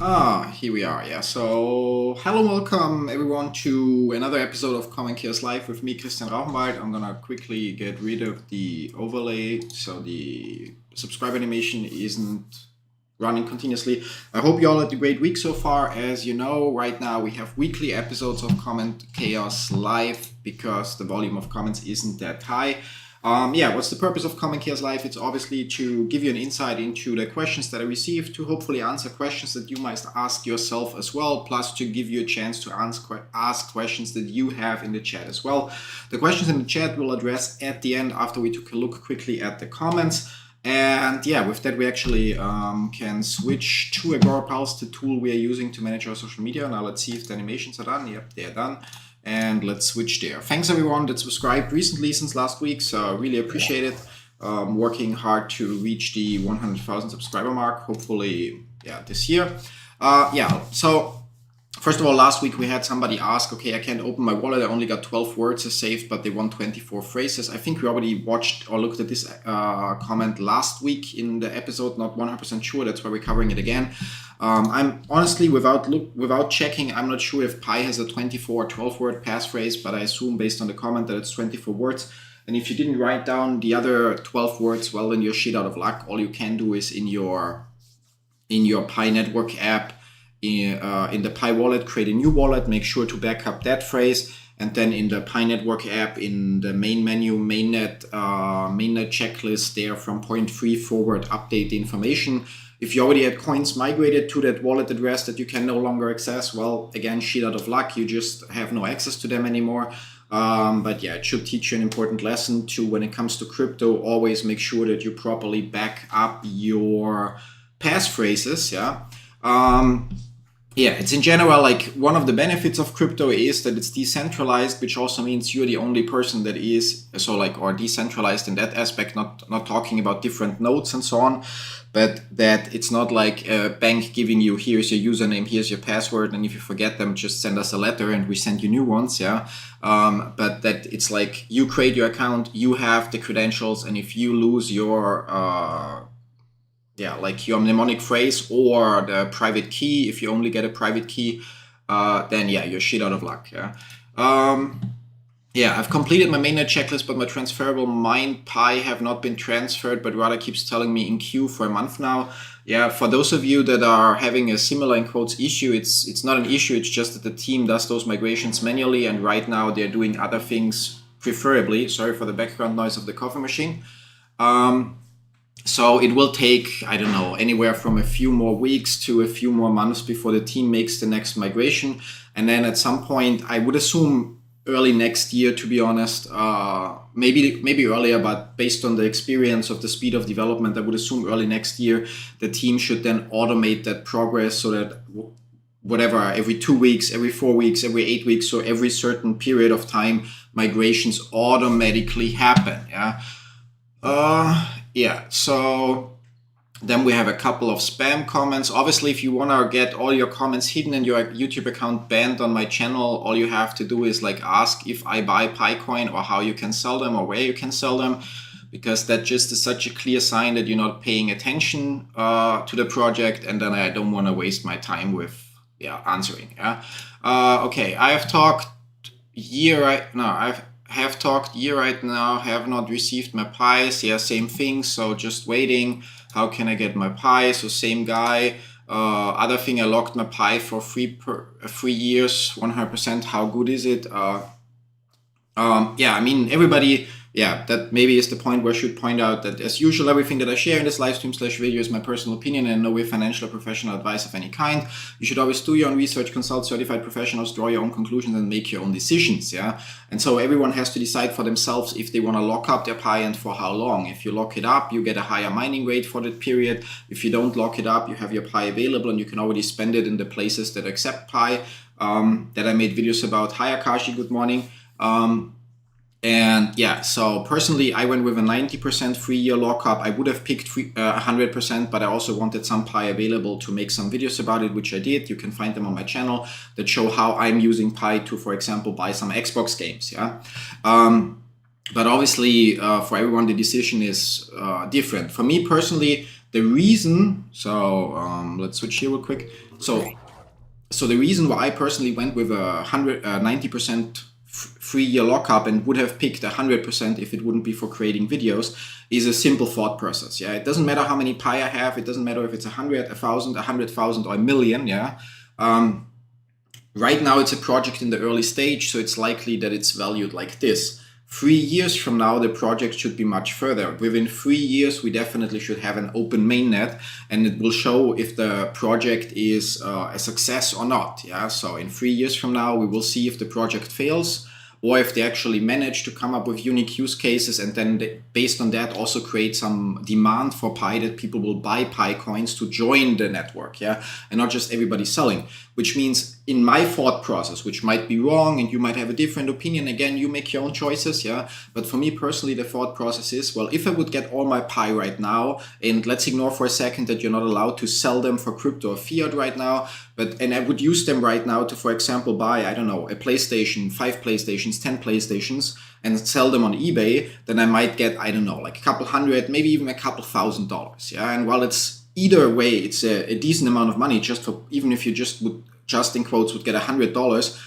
Here we are. Yeah. So, hello, welcome everyone to another episode of Common Chaos Live with me, Christian Rauchenwald. I'm gonna quickly get rid of the overlay so the subscribe animation isn't running continuously. I hope you all had a great week so far. As you know, right now we have weekly episodes of Common Chaos Live because the volume of comments isn't that high. What's the purpose of Common Chaos Live? It's obviously to give you an insight into the questions that I received, to hopefully answer questions that you might ask yourself as well, plus to give you a chance to ask questions that you have in the chat as well. The questions in the chat we'll address at the end after we took a look quickly at the comments. And yeah, with that we actually can switch to Agorapulse, the tool we are using to manage our social media. Now let's see if the animations are done. Yep, they're done. And let's switch there. Thanks everyone that subscribed recently since last week, so I really appreciate it. Working hard to reach the 100,000 subscriber mark, hopefully this year. So first of all, last week we had somebody ask, okay, I can't open my wallet, I only got 12 words saved, but they want 24 phrases. I think we already watched or looked at this comment last week in the episode, not 100% sure, that's why we're covering it again. I'm honestly, without checking, I'm not sure if Pi has a 24 or 12 word passphrase, but I assume based on the comment that it's 24 words. And if you didn't write down the other 12 words, well, then you're shit out of luck. All you can do is in your Pi network app, in the Pi wallet, create a new wallet, make sure to back up that phrase, and then in the Pi network app, in the main menu, mainnet checklist there from point 3 forward, update the information. If you already had coins migrated to that wallet address that you can no longer access, well, again, shit out of luck, you just have no access to them anymore. But yeah, it should teach you an important lesson to, when it comes to crypto, always make sure that you properly back up your passphrases, it's in general, like, one of the benefits of crypto is that it's decentralized, which also means you're the only person that is, or decentralized in that aspect, not talking about different nodes and so on, but that it's not like a bank giving you, here's your username, here's your password, and if you forget them, just send us a letter and we send you new ones, but that it's like you create your account, you have the credentials, and if you lose your your mnemonic phrase or the private key, if you only get a private key, then you're shit out of luck. I've completed my mainnet checklist, but my transferable Mind Pi have not been transferred, but rather keeps telling me in queue for a month now. Yeah, for those of you that are having a similar, in quotes, issue, it's not an issue, it's just that the team does those migrations manually, and right now they're doing other things, preferably, sorry for the background noise of the coffee machine. So it will take, I don't know, anywhere from a few more weeks to a few more months before the team makes the next migration. And then at some point, I would assume early next year, to be honest, maybe earlier, but based on the experience of the speed of development, I would assume early next year, the team should then automate that progress so that whatever, every 2 weeks, every 4 weeks, every 8 weeks, or every certain period of time, migrations automatically happen. So then we have a couple of spam comments. Obviously, if you want to get all your comments hidden and your YouTube account banned on my channel, all you have to do is ask if I buy PiCoin or how you can sell them or where you can sell them, because that just is such a clear sign that you're not paying attention to the project, and then I don't want to waste my time with answering. Okay, I have talked year right now, have not received my pies. Same thing, so just waiting. How can I get my pie? So same guy. Other thing, I locked my pie for 3 years, 100%. How good is it? Everybody, that maybe is the point where I should point out that, as usual, everything that I share in this live stream / video is my personal opinion and no way financial or professional advice of any kind. You should always do your own research, consult certified professionals, draw your own conclusions, and make your own decisions. And so everyone has to decide for themselves if they want to lock up their Pi and for how long. If you lock it up, you get a higher mining rate for that period. If you don't lock it up, you have your Pi available and you can already spend it in the places that accept Pi, that I made videos about. Hi Akashi, good morning. So personally, I went with a 90% 3-year lockup. I would have picked 100%, but I also wanted some Pi available to make some videos about it, which I did. You can find them on my channel that show how I'm using Pi to, for example, buy some Xbox games. But obviously, for everyone, the decision is different. For me personally, The reason, so let's switch here real quick. So the reason why I personally went with a 90% 3-year lockup and would have picked 100% if it wouldn't be for creating videos is a simple thought process. Yeah, it doesn't matter how many pi I have. It doesn't matter if it's 100, 1,000, 100,000, or a million. Yeah. Right now it's a project in the early stage, so it's likely that it's valued like this. 3 years from now, the project should be much further. Within 3 years, we definitely should have an open mainnet, and it will show if the project is a success or not. Yeah. So in 3 years from now, we will see if the project fails, or if they actually manage to come up with unique use cases, and then based on that also create some demand for Pi, that people will buy Pi coins to join the network, yeah, and not just everybody selling. Which means in my thought process, which might be wrong and you might have a different opinion, again, you make your own choices, yeah, but for me personally, the thought process is, well, if I would get all my Pi right now, and let's ignore for a second that you're not allowed to sell them for crypto or fiat right now, and I would use them right now to, for example, buy, I don't know, a PlayStation, 5 PlayStations, 10 PlayStations, and sell them on eBay, then I might get, I don't know, like a couple hundred, maybe even a couple $1,000s, yeah. And while it's either way, it's a decent amount of money, just for, even if you just would, just in quotes, would get $100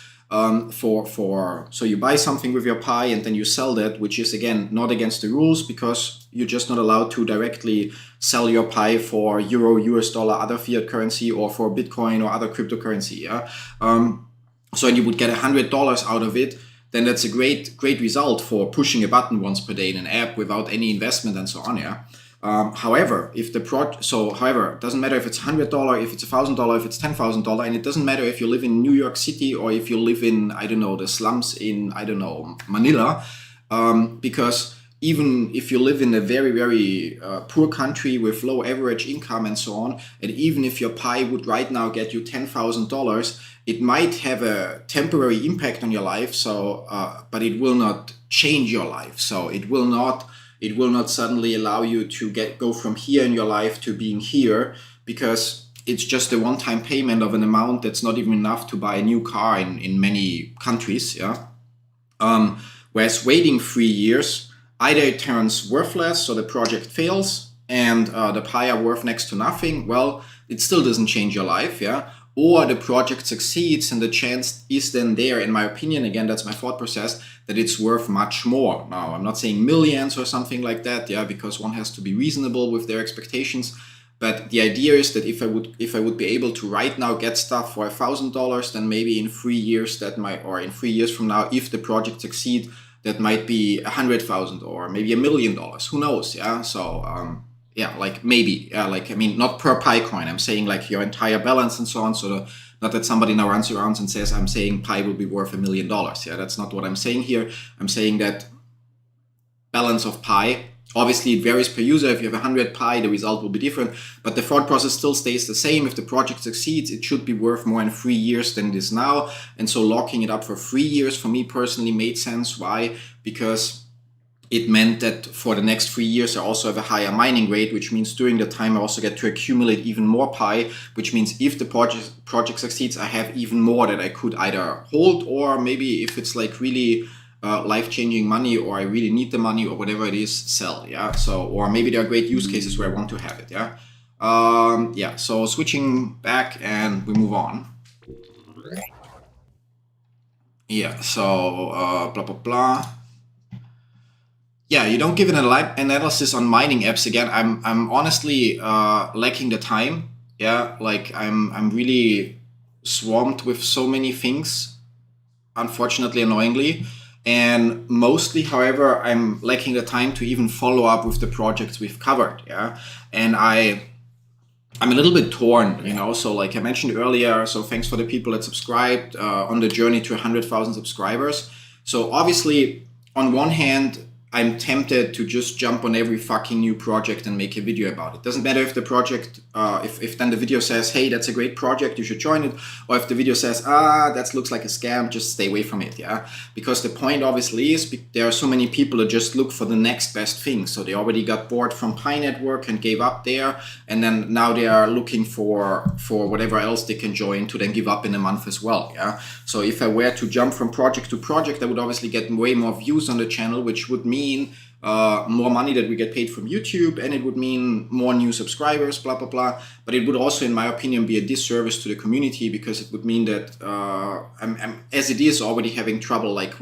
so you buy something with your Pi and then you sell that, which is again not against the rules, because you're just not allowed to directly sell your Pi for euro, US dollar, other fiat currency, or for Bitcoin or other cryptocurrency. Yeah. So you would get $100 out of it. Then that's a great result for pushing a button once per day in an app without any investment and so on. Yeah. However, if the however, it doesn't matter if it's $100, if it's $1,000, if it's $10,000, and it doesn't matter if you live in New York City or if you live in, I don't know, the slums in, I don't know, Manila, because even if you live in a very, very poor country with low average income and so on, and even if your Pi would right now get you $10,000, it might have a temporary impact on your life. So, but it will not change your life. So it will not suddenly allow you to go from here in your life to being here, because it's just a one-time payment of an amount that's not even enough to buy a new car in many countries. Yeah. Whereas waiting 3 years, either it turns worthless, so the project fails, and the Pi are worth next to nothing. Well, it still doesn't change your life. Yeah. Or the project succeeds, and the chance is then there, in my opinion, again, that's my thought process, that it's worth much more. Now, I'm not saying millions or something like that, yeah, because one has to be reasonable with their expectations. But the idea is that if I would be able to right now get stuff for $1,000, then maybe in 3 years in 3 years from now, if the project succeeds, that might be $100,000 or maybe $1 million. Who knows? Yeah. So yeah, like maybe, like, I mean, not per Pi coin. I'm saying like your entire balance and so on. So not that somebody now runs around and says, I'm saying Pi will be worth $1 million. Yeah, that's not what I'm saying here. I'm saying that balance of Pi, obviously it varies per user. If you have 100 Pi, the result will be different, but the thought process still stays the same. If the project succeeds, it should be worth more in 3 years than it is now. And so locking it up for 3 years for me personally made sense. Why? Because it meant that for the next 3 years, I also have a higher mining rate, which means during the time I also get to accumulate even more Pi, which means if the project succeeds, I have even more that I could either hold, or maybe if it's like really life-changing money, or I really need the money, or whatever it is, sell. Yeah. So, or maybe there are great use cases where I want to have it. Yeah. Yeah. So switching back, and we move on. Yeah. So blah blah blah. Yeah, you don't give an analysis on mining apps. Again, I'm honestly lacking the time. Yeah, like I'm really swamped with so many things, unfortunately, annoyingly. And mostly, however, I'm lacking the time to even follow up with the projects we've covered. Yeah, and I'm a little bit torn, you know. So like I mentioned earlier, so thanks for the people that subscribed on the journey to 100,000 subscribers. So obviously, on one hand, I'm tempted to just jump on every fucking new project and make a video about it. Doesn't matter if the project, if then the video says, hey, that's a great project, you should join it. Or if the video says, that looks like a scam, just stay away from it, yeah? Because the point obviously is there are so many people that just look for the next best thing. So they already got bored from Pi Network and gave up there. And then now they are looking for whatever else they can join to then give up in a month as well, yeah? So if I were to jump from project to project, I would obviously get way more views on the channel, which would mean more money that we get paid from YouTube, and it would mean more new subscribers, blah, blah, blah. But it would also, in my opinion, be a disservice to the community, because it would mean that I'm, as it is, already having trouble. Like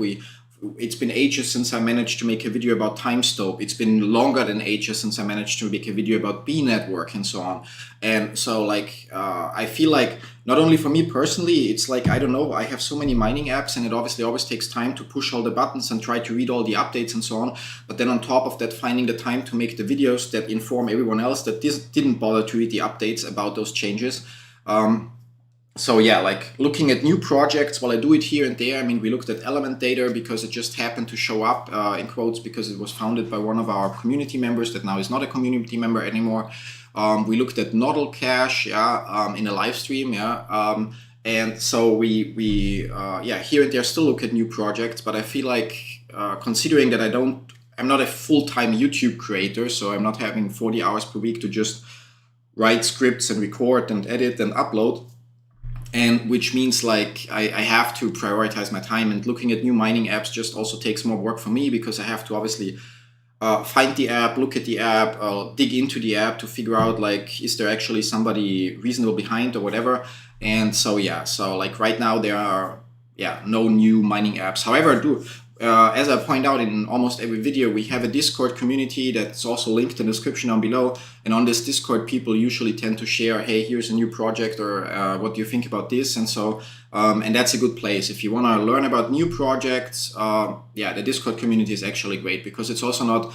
it's been ages since I managed to make a video about timestamp. It's been longer than ages since I managed to make a video about B network and so on. And so like, I feel like not only for me personally, it's like, I don't know, I have so many mining apps, and it obviously always takes time to push all the buttons and try to read all the updates and so on. But then on top of that, finding the time to make the videos that inform everyone else that didn't bother to read the updates about those changes. So yeah, like looking at new projects, while I do it here and there. I mean, we looked at element data because it just happened to show up in quotes because it was founded by one of our community members that now is not a community member anymore. We looked at nodal cache, in a live stream, and so we here and there still look at new projects. But I feel like considering that I'm not a full-time YouTube creator, so I'm not having 40 hours per week to just write scripts and record and edit and upload. And which means like I have to prioritize my time, and looking at new mining apps just also takes more work for me, because I have to obviously find the app, look at the app, dig into the app to figure out like, is there actually somebody reasonable behind or whatever. And so so like right now there are no new mining apps. However, as I point out in almost every video, we have a Discord community that's also linked in the description down below. And on this Discord, people usually tend to share, hey, here's a new project, or what do you think about this? And so, and that's a good place. If you want to learn about new projects, the Discord community is actually great, because it's also not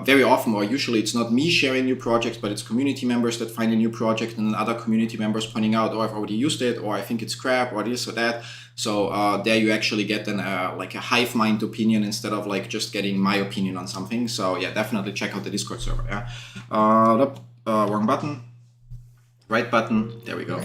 very often, or usually it's not me sharing new projects, but it's community members that find a new project, and other community members pointing out, oh, I've already used it, or I think it's crap, or this or that. So there you actually get like a hive mind opinion instead of like just getting my opinion on something. So yeah, definitely check out the Discord server. Wrong button, right button. There we go.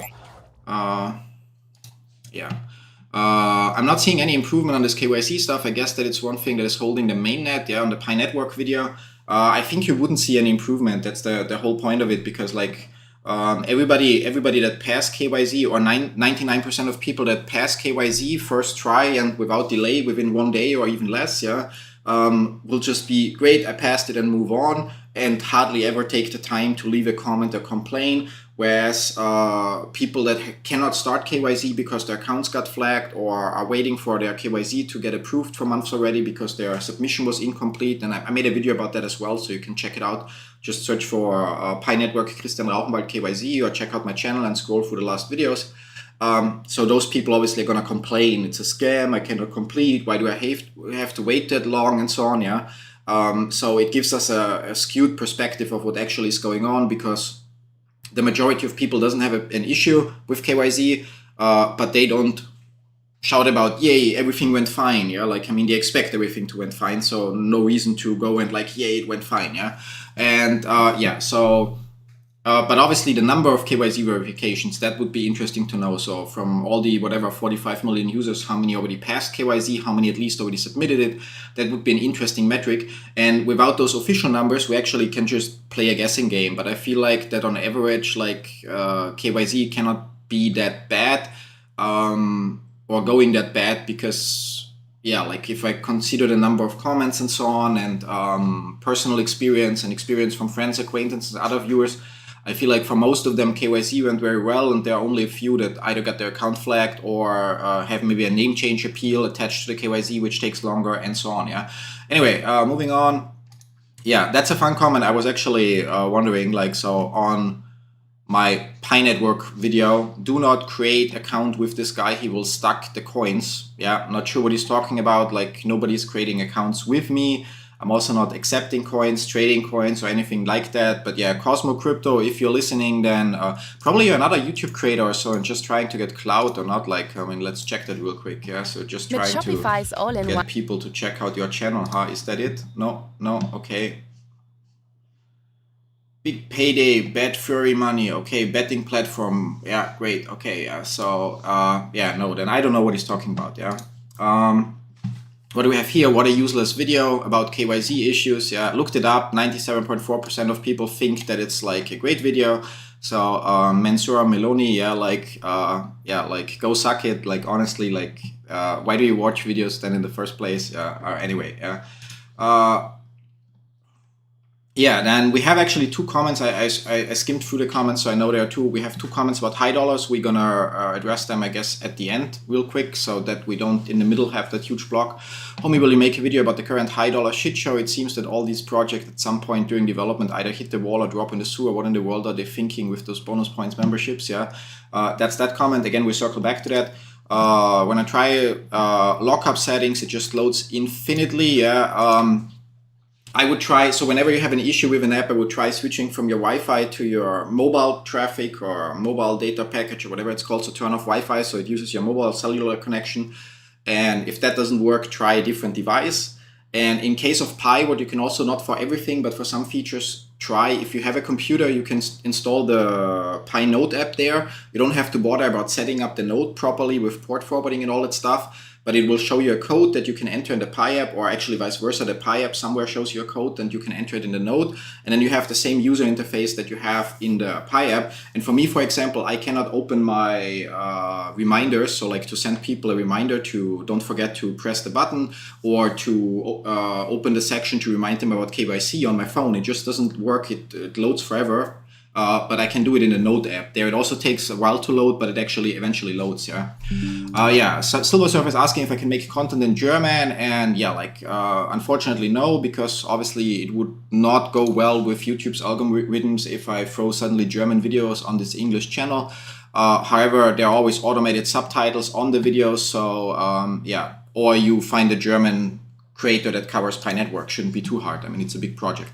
I'm not seeing any improvement on this KYC stuff. I guess that it's one thing that is holding the mainnet, on the Pi network video. I think you wouldn't see any improvement. That's the whole point of it, because like everybody that passed KYZ, or 99% of people that pass KYZ first try and without delay within 1 day or even less, will just be great, I passed it, and move on, and hardly ever take the time to leave a comment or complain. Whereas people that cannot start KYZ because their accounts got flagged, or are waiting for their KYZ to get approved for months already because their submission was incomplete, and I made a video about that as well, so you can check it out. Just search for Pi Network Christian Rauchenwald KYZ, or check out my channel and scroll through the last videos. So those people obviously are going to complain, it's a scam, I cannot complete, why do I have to wait that long, and so on, so it gives us a skewed perspective of what actually is going on, because the majority of people doesn't have an issue with KYZ, but they don't shout about, yay, everything went fine, like, I mean, they expect everything to went fine, so no reason to go and like, yay, it went fine, and but obviously the number of KYZ verifications, that would be interesting to know. So from all the 45 million users, how many already passed KYZ, how many at least already submitted it, that would be an interesting metric. And without those official numbers, we actually can just play a guessing game. But I feel like that on average, like KYZ cannot be that bad, or going that bad, because like if I consider the number of comments and so on, and personal experience and experience from friends, acquaintances, other viewers, I feel like for most of them KYC went very well, and there are only a few that either got their account flagged or have maybe a name change appeal attached to the KYC, which takes longer, and so on. Anyway, moving on. That's a fun comment. I was actually wondering, like, so on my Pi Network video, do not create account with this guy, he will stack the coins. Not sure what he's talking about. Like, nobody's creating accounts with me. I'm also not accepting coins, trading coins, or anything like that. But Cosmo Crypto, if you're listening, then probably you're another YouTube creator or so, and just trying to get clout or not. Like, I mean, let's check that real quick. So just trying to get people to check out your channel. Is that it? No, okay. Big payday, bet furry money. Okay, betting platform. Great. Okay, so no, then I don't know what he's talking about. What do we have here? What a useless video about KYZ issues. Looked it up. 97.4% of people think that it's like a great video. So Mensura Meloni, like go suck it. Like, honestly, like why do you watch videos then in the first place? Anyway, Yeah, then we have actually two comments. I skimmed through the comments, so I know there are two. We have two comments about high dollars. We're gonna address them, I guess, at the end real quick, so that we don't in the middle have that huge block. Homie, will you make a video about the current high dollar shit show? It seems that all these projects at some point during development either hit the wall or drop in the sewer. What in the world are they thinking with those bonus points memberships? Yeah, that's that comment. Again, we circle back to that. When I try lockup settings, it just loads infinitely. Yeah. I would try, so whenever you have an issue with an app, I would try switching from your Wi-Fi to your mobile traffic or mobile data package or whatever it's called. So turn off Wi-Fi so it uses your mobile cellular connection. And if that doesn't work, try a different device. And in case of Pi, what you can also, not for everything, but for some features, try, if you have a computer, you can install the Pi Note app there. You don't have to bother about setting up the Note properly with port forwarding and all that stuff. But it will show you a code that you can enter in the Pi app, or actually vice versa, the Pi app somewhere shows you a code and you can enter it in the Note, and then you have the same user interface that you have in the Pi app. And for me, for example, I cannot open my reminders, so like to send people a reminder to don't forget to press the button, or to open the section to remind them about KYC on my phone. It just doesn't work, it loads forever. But I can do it in the Note app. There it also takes a while to load, but it actually eventually loads, yeah. Yeah, so Silver Surfer is asking if I can make content in German, and yeah, like, unfortunately no, because obviously it would not go well with YouTube's algorithms if I throw suddenly German videos on this English channel. However, there are always automated subtitles on the videos, so yeah, or you find a German creator that covers Pi Network. Shouldn't be too hard. I mean, it's a big project.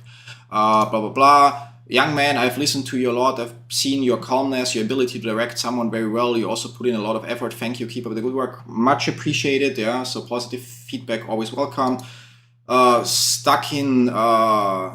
Blah, blah, blah. Young man, I've listened to you a lot. I've seen your calmness, your ability to direct someone very well. You also put in a lot of effort. Thank you. Keep up the good work. Much appreciated. Yeah. So positive feedback, always welcome. Stuck in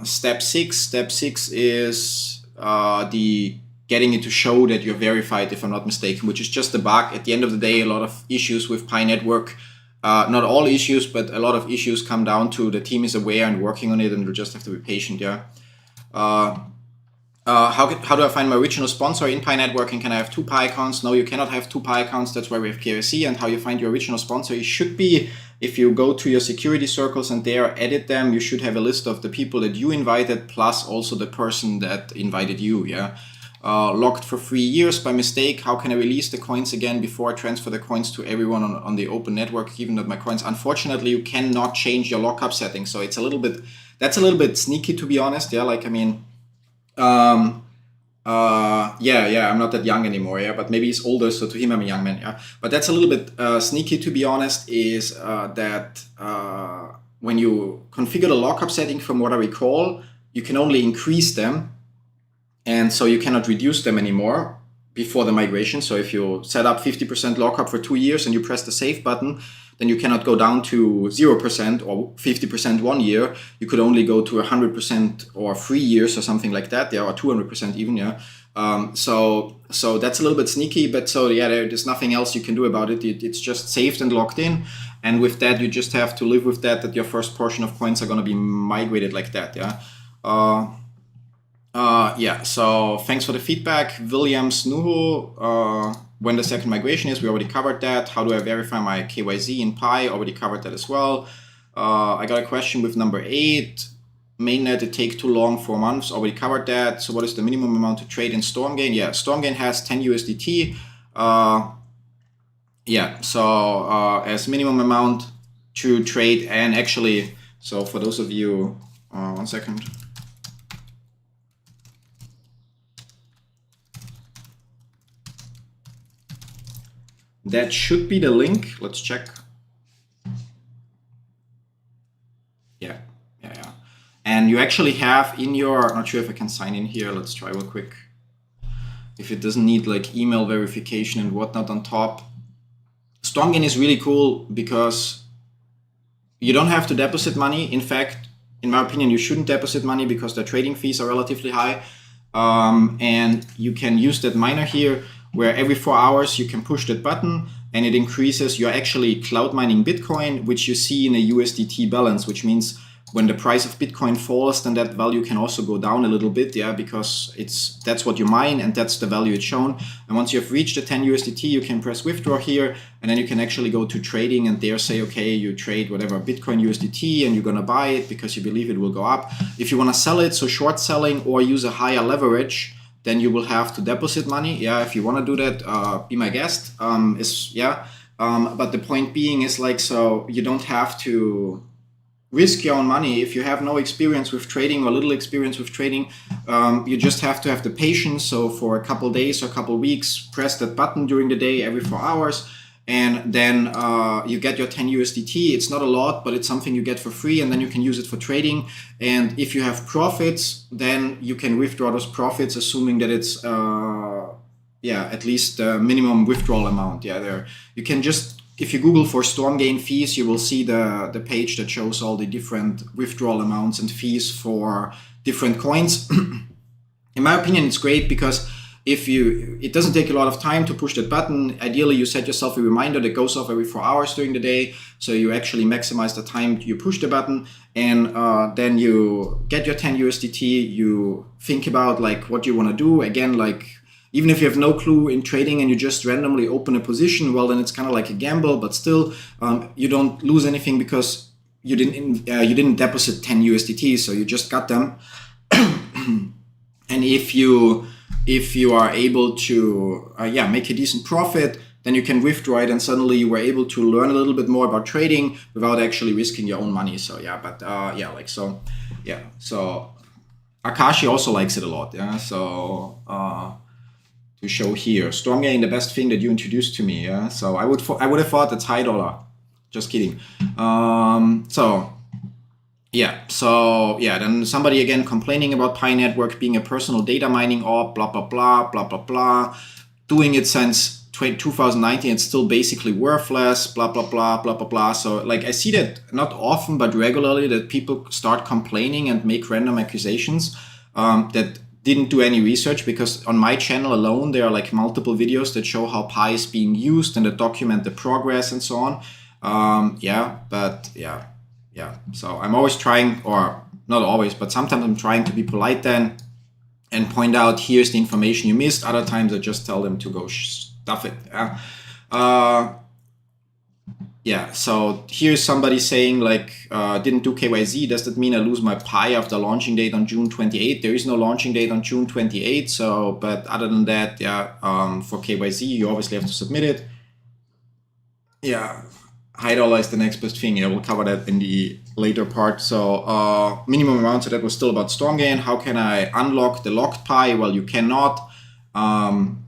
step 6. Step 6 is the getting it to show that you're verified, if I'm not mistaken, which is just a bug. At the end of the day, a lot of issues with Pi Network. Not all issues, but a lot of issues come down to the team is aware and working on it, and we'll just have to be patient. Yeah. How do I find my original sponsor in Pi Networking? Can I have 2 Pi accounts? No, you cannot have 2 Pi accounts. That's why we have KYC. And how you find your original sponsor, it should be, if you go to your security circles and there edit them, you should have a list of the people that you invited plus also the person that invited you. Yeah. Locked for 3 years by mistake. How can I release the coins again before I transfer the coins to everyone on the open network, even though my coins? Unfortunately, you cannot change your lockup settings. So it's a little bit, that's a little bit sneaky, to be honest. Yeah, like, I mean, yeah, I'm not that young anymore. Yeah, but maybe he's older, so to him I'm a young man. Yeah, but that's a little bit sneaky, to be honest. Is that when you configure the lockup setting, from what I recall, you can only increase them, and so you cannot reduce them anymore before the migration. So if you set up 50% lockup for 2 years and you press the save button, then you cannot go down to 0% or 50% 1 year. You could only go to 100% or 3 years or something like that, yeah, or 200% even, yeah. So that's a little bit sneaky, but so yeah, there's nothing else you can do about it. It's just saved and locked in, and with that, you just have to live with that your first portion of coins are going to be migrated like that, yeah. Yeah, so thanks for the feedback. Williams Nuhu, when the second migration is, we already covered that. How do I verify my KYZ in Pi? Already covered that as well. I got a question with number 8. Mainnet, it takes too long, 4 months. Already covered that. So what is the minimum amount to trade in Stormgain? Yeah, Stormgain has 10 USDT. Yeah, so as minimum amount to trade, and actually, so for those of you, 1 second. That should be the link. Let's check. Yeah. And you actually have in your, not sure if I can sign in here. Let's try real quick. If it doesn't need like email verification and whatnot on top. Stormgain is really cool because you don't have to deposit money. In fact, in my opinion, you shouldn't deposit money because the trading fees are relatively high. And you can use that miner here, where every 4 hours you can push that button and it increases. You're actually cloud mining Bitcoin, which you see in a USDT balance, which means when the price of Bitcoin falls, then that value can also go down a little bit, yeah, because that's what you mine and that's the value it's shown. And once you have reached the 10 USDT, you can press withdraw here, and then you can actually go to trading and there say, okay, you trade whatever Bitcoin USDT and you're gonna buy it because you believe it will go up. If you wanna sell it, so short selling or use a higher leverage, then you will have to deposit money. Yeah, if you wanna do that, be my guest. But the point being is like, so you don't have to risk your own money. If you have no experience with trading or little experience with trading, you just have to have the patience. So for a couple days or a couple weeks, press that button during the day every 4 hours, and then you get your 10 USDT. It's not a lot, but it's something you get for free, and then you can use it for trading. And if you have profits, then you can withdraw those profits, assuming that it's at least the minimum withdrawal amount. Yeah, there you can just, if you Google for storm gain fees, you will see the page that shows all the different withdrawal amounts and fees for different coins. In my opinion, it's great because it doesn't take a lot of time to push that button. Ideally, you set yourself a reminder that goes off every 4 hours during the day, so you actually maximize the time you push the button, and then you get your 10 USDT. You think about like what you want to do. Again, like, even if you have no clue in trading and you just randomly open a position, well, then it's kind of like a gamble, but still, you don't lose anything because you didn't deposit 10 USDT, so you just got them. And if you are able to make a decent profit, then you can withdraw it, and suddenly you were able to learn a little bit more about trading without actually risking your own money. So so Akashi also likes it a lot. Yeah, so to show here, storm gain, the best thing that you introduced to me. Yeah, so I would have thought it's high dollar. Just kidding. Then somebody again complaining about Pi Network being a personal data mining orb, blah, blah, blah, blah, blah, blah. Doing it since 2019, it's still basically worthless, blah, blah, blah, blah, blah, blah. So like I see that not often, but regularly, that people start complaining and make random accusations that didn't do any research, because on my channel alone, there are like multiple videos that show how Pi is being used and that document the progress and so on. So I'm always trying, or not always, but sometimes I'm trying to be polite then and point out, here's the information you missed. Other times I just tell them to go stuff it. So here's somebody saying like, didn't do KYZ. Does that mean I lose my Pi after launching date on June 28? There is no launching date on June 28. So, but other than that, for KYZ, you obviously have to submit it. Yeah. High dollar is the next best thing. Yeah, we'll cover that in the later part. So minimum amount, so that was still about storm gain. How can I unlock the locked Pi? Well, you cannot,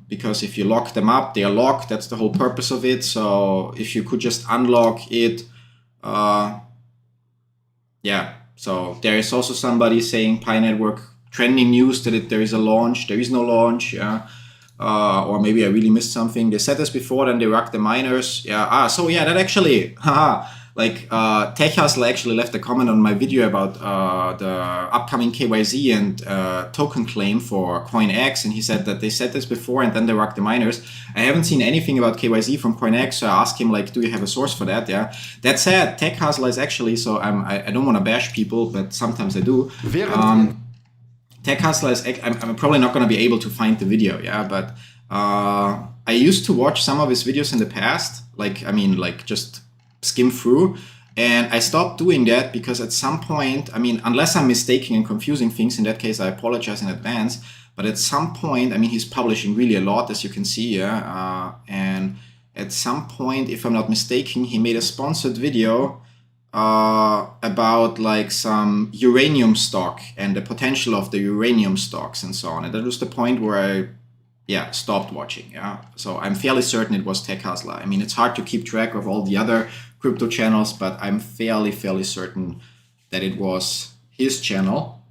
because if you lock them up, they are locked. That's the whole purpose of it. So if you could just unlock it, So there is also somebody saying Pi Network trending news that there is a launch. There is no launch. Yeah. Or maybe I really missed something. They said this before, then they rocked the miners. That actually, Tech Hustle actually left a comment on my video about the upcoming KYZ and token claim for CoinX, and he said that they said this before and then they rocked the miners. I haven't seen anything about KYZ from CoinX, so I asked him like, do you have a source for that? Yeah. That said, Tech Hustle is actually, so I don't want to bash people, but sometimes I do. Tech Hustler is, I'm probably not going to be able to find the video, but I used to watch some of his videos in the past, just skim through, and I stopped doing that because at some point, unless I'm mistaking and confusing things, in that case I apologize in advance, but at some point, he's publishing really a lot, as you can see, and at some point, if I'm not mistaken, he made a sponsored video about like some uranium stock and the potential of the uranium stocks and so on. And that was the point where I stopped watching. So I'm fairly certain it was Tech Hustler. It's hard to keep track of all the other crypto channels, but I'm fairly certain that it was his channel.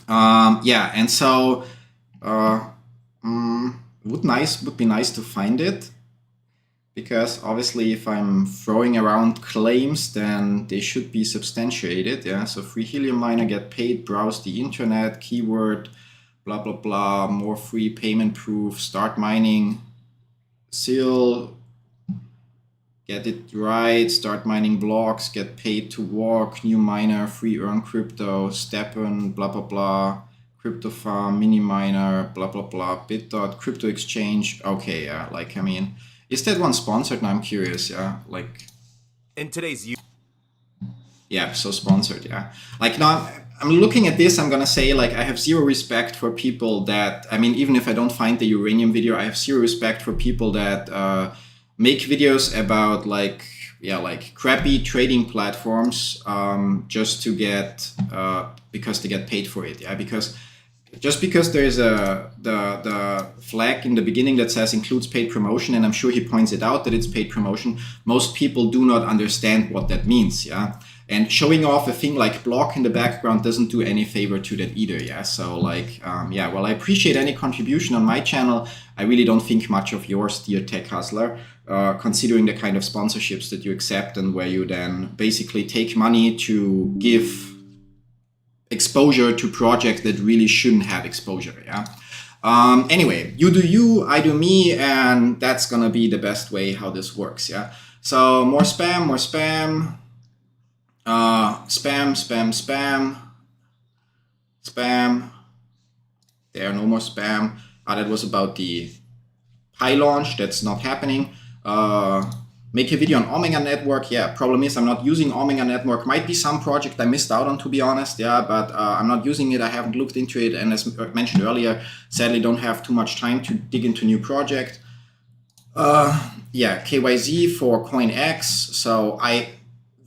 And so would be nice to find it. Because obviously if I'm throwing around claims, then they should be substantiated. So free helium miner, get paid, browse the internet, keyword, blah, blah, blah, more free payment proof, start mining, seal, Get it right, start mining blocks, get paid to work, new miner, free earn crypto, Steppen, blah, blah, blah, crypto farm, mini miner, blah, blah, blah, BitDot, crypto exchange. Okay, yeah, like, I mean, is that one sponsored? Now I'm curious, yeah, like. In today's Yeah, so sponsored, yeah. Like now I'm looking at this, I'm gonna say like I have zero respect for people that, I mean, even if I don't find the uranium video, I have zero respect for people that make videos about like, yeah, like crappy trading platforms just to get, because they get paid for it, yeah, because just because there's the flag in the beginning that says includes paid promotion, and I'm sure he points it out that it's paid promotion, most people do not understand what that means, yeah. And showing off a thing like block in the background doesn't do any favor to that either, yeah. So like, yeah, well, I appreciate any contribution on my channel. I really don't think much of yours, dear tech hustler, considering the kind of sponsorships that you accept and where you then basically take money to give exposure to projects that really shouldn't have exposure, yeah. Anyway, you do you, I do me, and that's gonna be the best way how this works, yeah. So more spam, spam. There are no more spam. That was about the Pi launch. That's not happening. Make a video on Omega Network. Yeah, problem is I'm not using Omega Network. Might be some project I missed out on, to be honest. Yeah, but I'm not using it. I haven't looked into it. And as mentioned earlier, sadly don't have too much time to dig into new project. Yeah, KYZ for CoinX. So I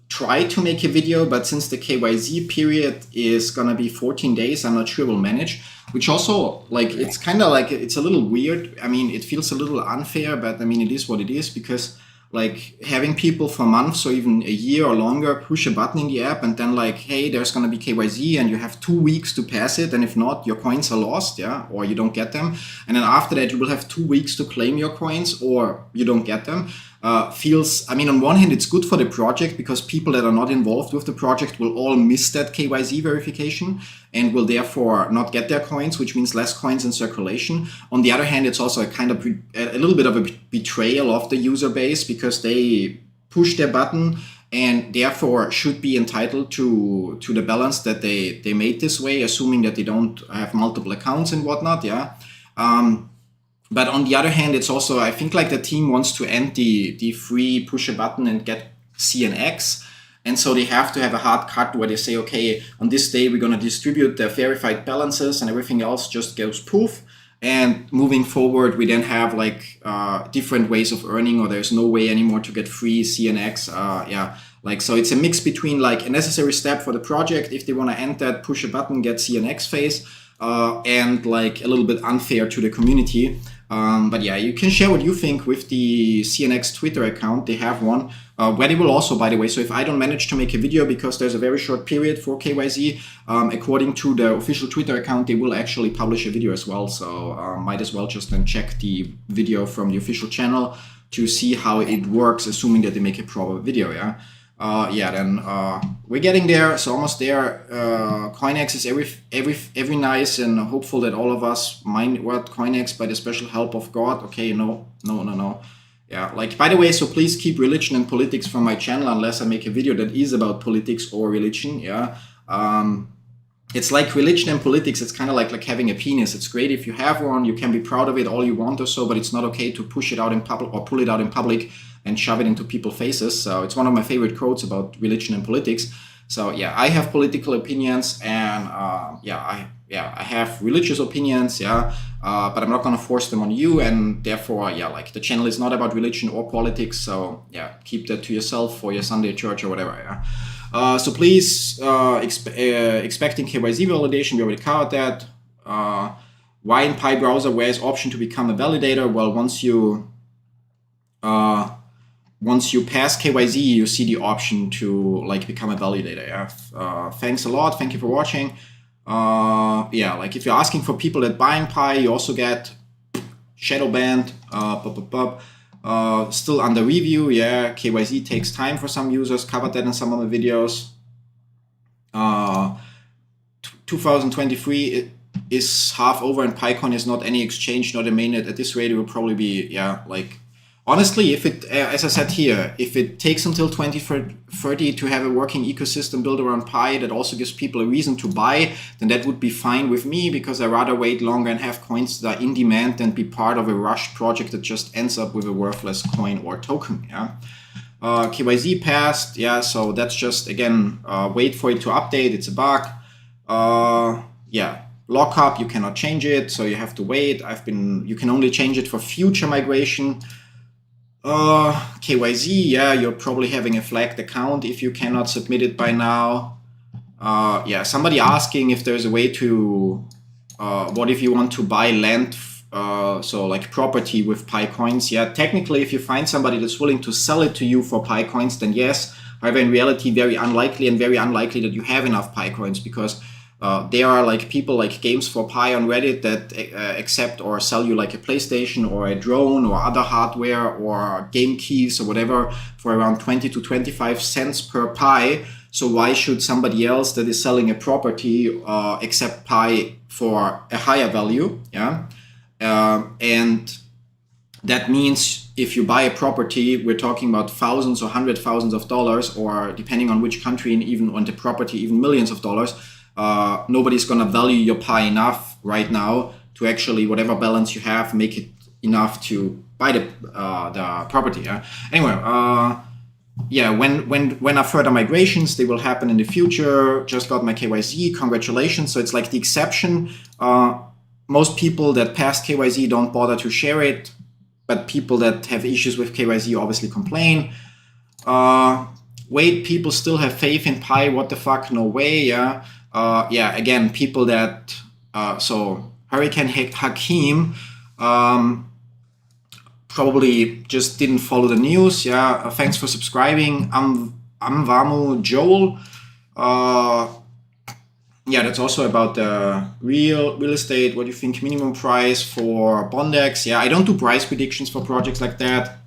tried to make a video, but since the KYZ period is gonna be 14 days, I'm not sure we'll manage. Which also, like, it's kind of like, it's a little weird. I mean, it feels a little unfair, but I mean, it is what it is, because like having people for months or even a year or longer push a button in the app and then like, hey, there's going to be KYZ and you have 2 weeks to pass it. And if not, your coins are lost, yeah, or you don't get them. And then after that, you will have 2 weeks to claim your coins or you don't get them. Feels, I mean, on one hand, it's good for the project because people that are not involved with the project will all miss that KYZ verification and will therefore not get their coins, which means less coins in circulation. On the other hand, it's also a kind of a little bit of a betrayal of the user base because they push their button and therefore should be entitled to the balance that they made this way, assuming that they don't have multiple accounts and whatnot, yeah. But on the other hand, it's also, I think like the team wants to end the free push a button and get CNX. And so they have to have a hard cut where they say, okay, on this day, we're going to distribute the verified balances and everything else just goes poof. And moving forward, we then have like different ways of earning, or there's no way anymore to get free CNX. Yeah, like, so it's a mix between like a necessary step for the project if they want to end that push a button, get CNX phase, and like a little bit unfair to the community. But yeah, you can share what you think with the CNX Twitter account. They have one where they will also, by the way, so if I don't manage to make a video because there's a very short period for KYZ, according to the official Twitter account, they will actually publish a video as well. So might as well just then check the video from the official channel to see how it works, assuming that they make a proper video, yeah. Yeah, then we're getting there, so almost there. CoinX is every nice and hopeful that all of us mine what CoinX by the special help of God. Okay, no. Yeah, like, by the way, so please keep religion and politics from my channel unless I make a video that is about politics or religion, yeah. It's like religion and politics, it's kind of like having a penis. It's great if you have one, you can be proud of it all you want or so, but it's not okay to push it out in public or pull it out in public and shove it into people's faces. So it's one of my favorite quotes about religion and politics. So yeah, I have political opinions and I have religious opinions, yeah, but I'm not gonna force them on you, and therefore, yeah, like the channel is not about religion or politics. So yeah, keep that to yourself for your Sunday church or whatever, yeah. So please, expecting KYZ validation, we already covered that. Why in Pi browser, where is option to become a validator? Well, once you pass KYZ, you see the option to like become a validator. Yeah. Thanks a lot. Thank you for watching. Yeah, like if you're asking for people that buying Pi, you also get shadow banned. Still under review. Yeah, KYZ takes time for some users. Covered that in some of the videos. 2023 is half over, and PiCoin is not any exchange, not a mainnet. At this rate, it will probably be, yeah, like Honestly, if it, as I said here, if it takes until 2030 to have a working ecosystem built around Pi that also gives people a reason to buy, then that would be fine with me, because I rather wait longer and have coins that are in demand than be part of a rushed project that just ends up with a worthless coin or token. Yeah. KYZ passed. Yeah. So that's just, again, wait for it to update. It's a bug. Yeah. Lockup, you cannot change it, so you have to wait. You can only change it for future migration. KYZ, yeah, you're probably having a flagged account if you cannot submit it by now. Yeah, somebody asking if there's a way to, what if you want to buy land, so like property with Pi coins? Yeah, technically, if you find somebody that's willing to sell it to you for Pi coins, then yes. However, in reality, very unlikely that you have enough Pi coins, because there are like people like Games for Pi on Reddit that accept or sell you like a PlayStation or a drone or other hardware or game keys or whatever for around 20 to 25 cents per Pi. So why should somebody else that is selling a property accept Pi for a higher value? Yeah, and that means if you buy a property, we're talking about thousands or hundred thousands of dollars, or depending on which country, and even on the property, even millions of dollars. Nobody's going to value your Pi enough right now to actually, whatever balance you have, make it enough to buy the property. Yeah. Anyway, yeah, when are further migrations, they will happen in the future. Just got my KYZ, congratulations. So it's like the exception. Most people that passed KYZ don't bother to share it, but people that have issues with KYZ obviously complain. Wait, people still have faith in Pi? What the fuck? No way. Yeah. Yeah, again, people that, so Hurricane Hakeem probably just didn't follow the news. Yeah, thanks for subscribing. Amvamu Joel. Yeah, that's also about the real estate. What do you think? Minimum price for Bondex? Yeah, I don't do price predictions for projects like that.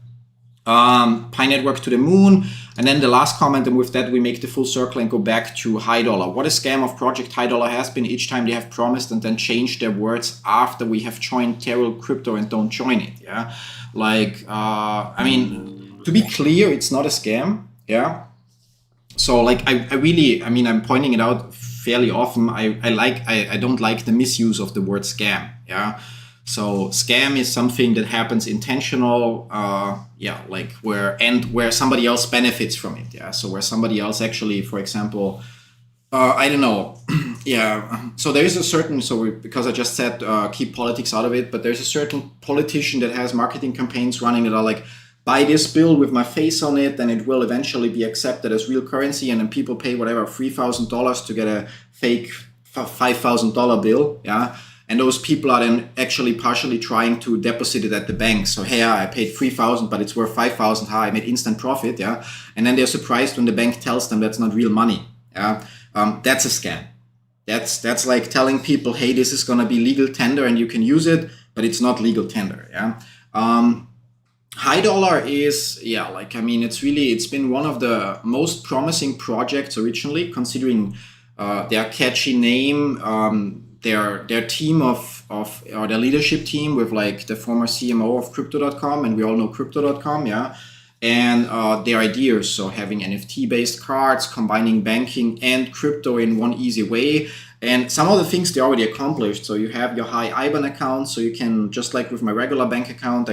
Pi Network to the moon. And then the last comment, and with that we make the full circle and go back to High Dollar. What a scam of Project High Dollar has been each time they have promised and then changed their words after we have joined Terrell Crypto and don't join it. Yeah, like I mean, to be clear, it's not a scam. Yeah. So like I really, I mean, I'm pointing it out fairly often. I don't like the misuse of the word scam. Yeah. So scam is something that happens intentional, yeah, like where somebody else benefits from it, yeah. So where somebody else actually, for example, I don't know, yeah. So there is a certain, because I just said keep politics out of it, but there's a certain politician that has marketing campaigns running that are like, buy this bill with my face on it, and it will eventually be accepted as real currency, and then people pay whatever $3,000 to get a fake $5,000 bill, yeah. And those people are then actually partially trying to deposit it at the bank. So, hey, I paid $3,000, but it's worth $5,000. I made instant profit. Yeah. And then they're surprised when the bank tells them that's not real money. Yeah. That's a scam. That's like telling people, hey, this is going to be legal tender and you can use it, but it's not legal tender. Yeah. High Dollar is, yeah, like, I mean, it's been one of the most promising projects originally, considering their catchy name, their team or their leadership team with like the former CMO of Crypto.com, and we all know Crypto.com, yeah, and their ideas. So having NFT-based cards, combining banking and crypto in one easy way. And some of the things they already accomplished. So you have your high IBAN account, so you can, just like with my regular bank account,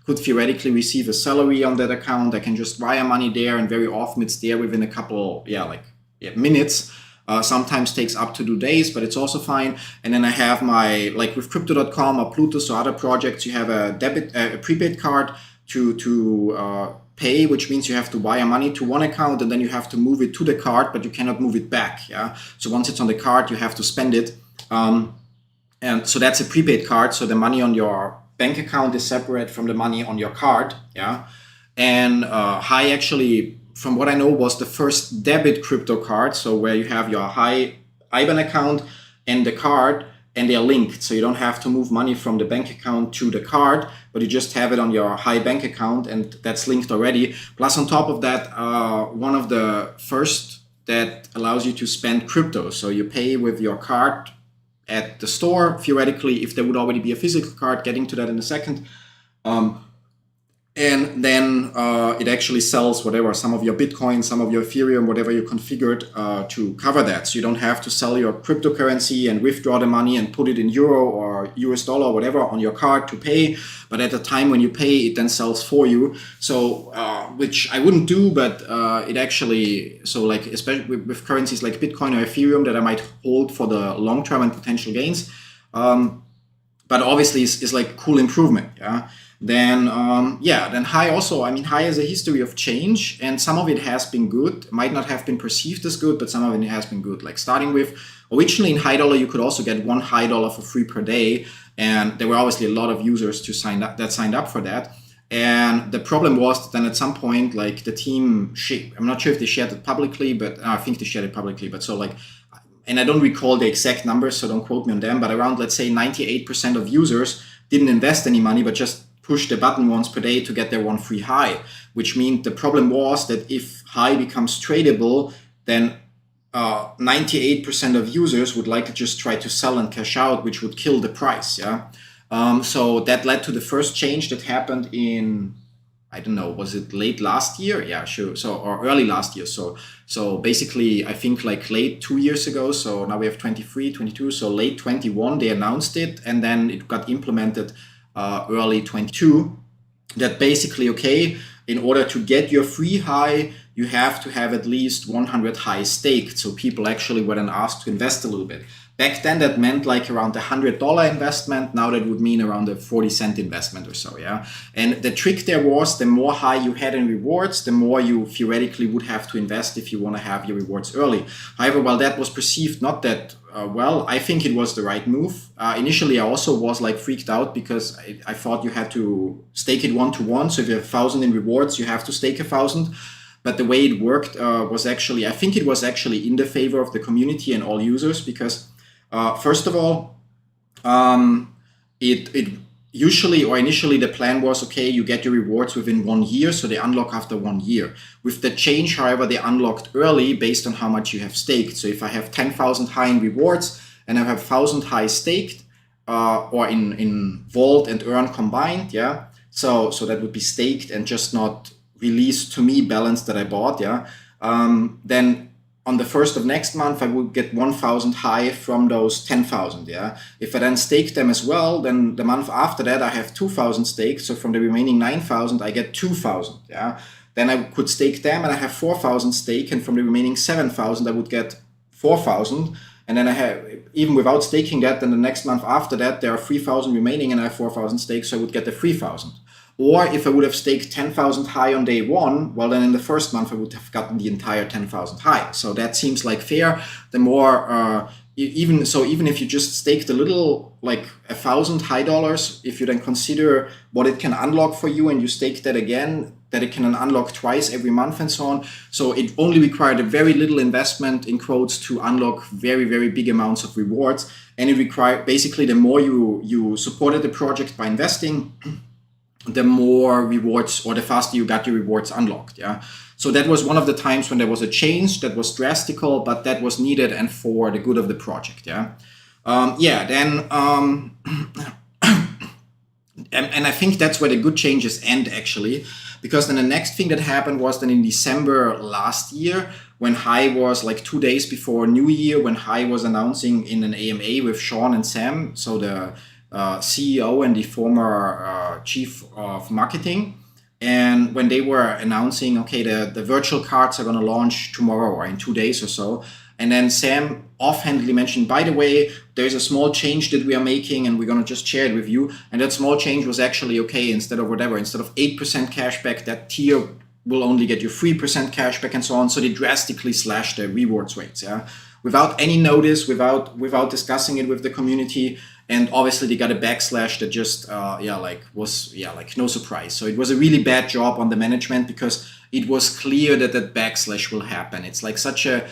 could theoretically receive a salary on that account. I can just wire money there, and very often it's there within a couple, minutes. Sometimes takes up to 2 days, but it's also fine. And then I have my, like with Crypto.com or Plutus or other projects, you have a prepaid card to pay, which means you have to wire money to one account and then you have to move it to the card, but you cannot move it back. Yeah. So once it's on the card, you have to spend it. And so that's a prepaid card. So the money on your bank account is separate from the money on your card. Yeah. And High actually, from what I know, was the first debit crypto card. So where you have your High IBAN account and the card, and they're linked. So you don't have to move money from the bank account to the card, but you just have it on your High bank account, and that's linked already. Plus on top of that, one of the first that allows you to spend crypto. So you pay with your card at the store, theoretically, if there would already be a physical card, getting to that in a second. and then it actually sells whatever, some of your Bitcoin, some of your Ethereum, whatever you configured to cover that. So you don't have to sell your cryptocurrency and withdraw the money and put it in euro or US dollar or whatever on your card to pay. But at the time when you pay, it then sells for you. So which I wouldn't do, but it actually, so like especially with currencies like Bitcoin or Ethereum that I might hold for the long term and potential gains. But obviously it's like cool improvement. Yeah. Then then High also, I mean, High has a history of change, and some of it has been good. It might not have been perceived as good, but some of it has been good. Like starting with, originally in High Dollar, you could also get one High Dollar for free per day, and there were obviously a lot of users signed up for that. And the problem was that then at some point, like the team, I'm not sure if they shared it publicly, but I think they shared it publicly. But so like, and I don't recall the exact numbers, so don't quote me on them, but around, let's say 98% of users didn't invest any money, but just push the button once per day to get their one free High, which means the problem was that if High becomes tradable, then 98% of users would likely just try to sell and cash out, which would kill the price. Yeah. So that led to the first change that happened in, I don't know, was it late last year? Yeah, sure. So, or early last year. So basically, I think like late 2 years ago. So now we have 23, 22. So late 21, they announced it, and then it got implemented early 22. That basically, okay, in order to get your free High, you have to have at least 100 High staked. So people actually were then asked to invest a little bit. Back then, that meant like around a $100 investment. Now that would mean around a 40-cent investment or so, yeah? And the trick there was, the more High you had in rewards, the more you theoretically would have to invest if you want to have your rewards early. However, while that was perceived not that well, I think it was the right move. Initially, I also was like freaked out because I thought you had to stake it 1-to-1. So if you have 1,000 in rewards, you have to stake 1,000. But the way it worked was actually, I think it was actually in the favor of the community and all users, because first of all, it usually or initially the plan was, okay, you get your rewards within 1 year, so they unlock after 1 year. With the change, however, they unlocked early based on how much you have staked. So if I have 10,000 High in rewards and I have 1,000 High staked, or in vault and earn combined, yeah. So that would be staked and just not released to me balance that I bought, yeah. Then on the first of next month, I would get 1,000 High from those 10,000, yeah. If I then stake them as well, then the month after that, I have 2,000 staked. So from the remaining 9,000, I get 2,000, yeah. Then I could stake them and I have 4,000 stake, and from the remaining 7,000, I would get 4,000. And then I have, even without staking that, then the next month after that, there are 3,000 remaining and I have 4,000 stakes, so I would get the 3,000. Or if I would have staked 10,000 High on day one, well, then in the first month, I would have gotten the entire 10,000 High. So that seems like fair. The more, even if you just staked a little, like 1,000 High dollars, if you then consider what it can unlock for you and you stake that again, that it can unlock twice every month and so on. So it only required a very little investment, in quotes, to unlock very, very big amounts of rewards. And it required, basically, the more you supported the project by investing, the more rewards, or the faster you got your rewards unlocked, yeah. So that was one of the times when there was a change that was drastical, but that was needed and for the good of the project, yeah. And I think that's where the good changes end, actually, because then the next thing that happened was then in December last year, when High was like 2 days before New Year, when High was announcing in an AMA with Sean and Sam, so the CEO and the former chief of marketing. And when they were announcing, okay, the virtual cards are going to launch tomorrow or in 2 days or so. And then Sam offhandedly mentioned, by the way, there's a small change that we are making and we're going to just share it with you. And that small change was actually, okay, instead of 8% cashback, that tier will only get you 3% cashback and so on. So they drastically slashed their rewards rates, yeah, without any notice, without discussing it with the community. And obviously they got a backslash that just, was no surprise. So it was a really bad job on the management, because it was clear that backslash will happen. It's like such a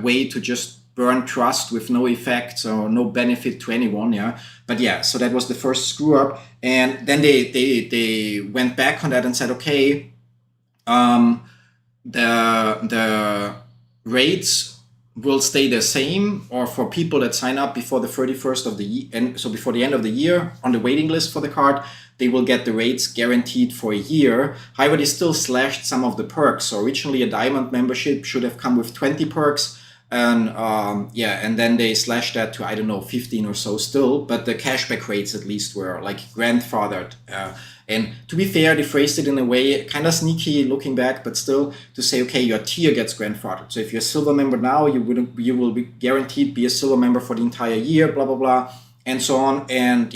way to just burn trust with no effect, so no benefit to anyone, yeah. But yeah, so that was the first screw up. And then they went back on that and said, okay, the rates will stay the same, or for people that sign up before the 31st of the year, and so before the end of the year on the waiting list for the card, they will get the rates guaranteed for a year. However, they still slashed some of the perks. So originally a diamond membership should have come with 20 perks, and and then they slashed that to, I don't know, 15 or so still, but the cashback rates at least were like grandfathered. And to be fair, they phrased it in a way kind of sneaky looking back, but still to say, okay, your tier gets grandfathered. So if you're a silver member now, you will be guaranteed be a silver member for the entire year, blah blah blah, and so on. And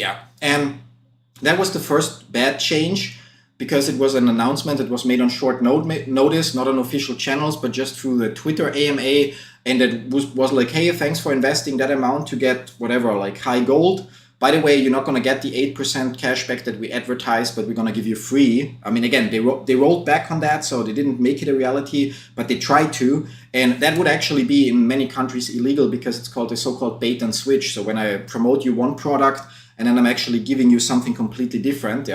that was the first bad change, because it was an announcement that was made on short notice, not on official channels, but just through the Twitter AMA, and it was like, hey, thanks for investing that amount to get whatever, like high gold. By the way, you're not going to get the 8% cashback that we advertised, but we're going to give you free. I mean, again, they rolled back on that, so they didn't make it a reality, but they tried to. And that would actually be in many countries illegal, because it's called the so-called bait and switch. So when I promote you one product and then I'm actually giving you something completely different,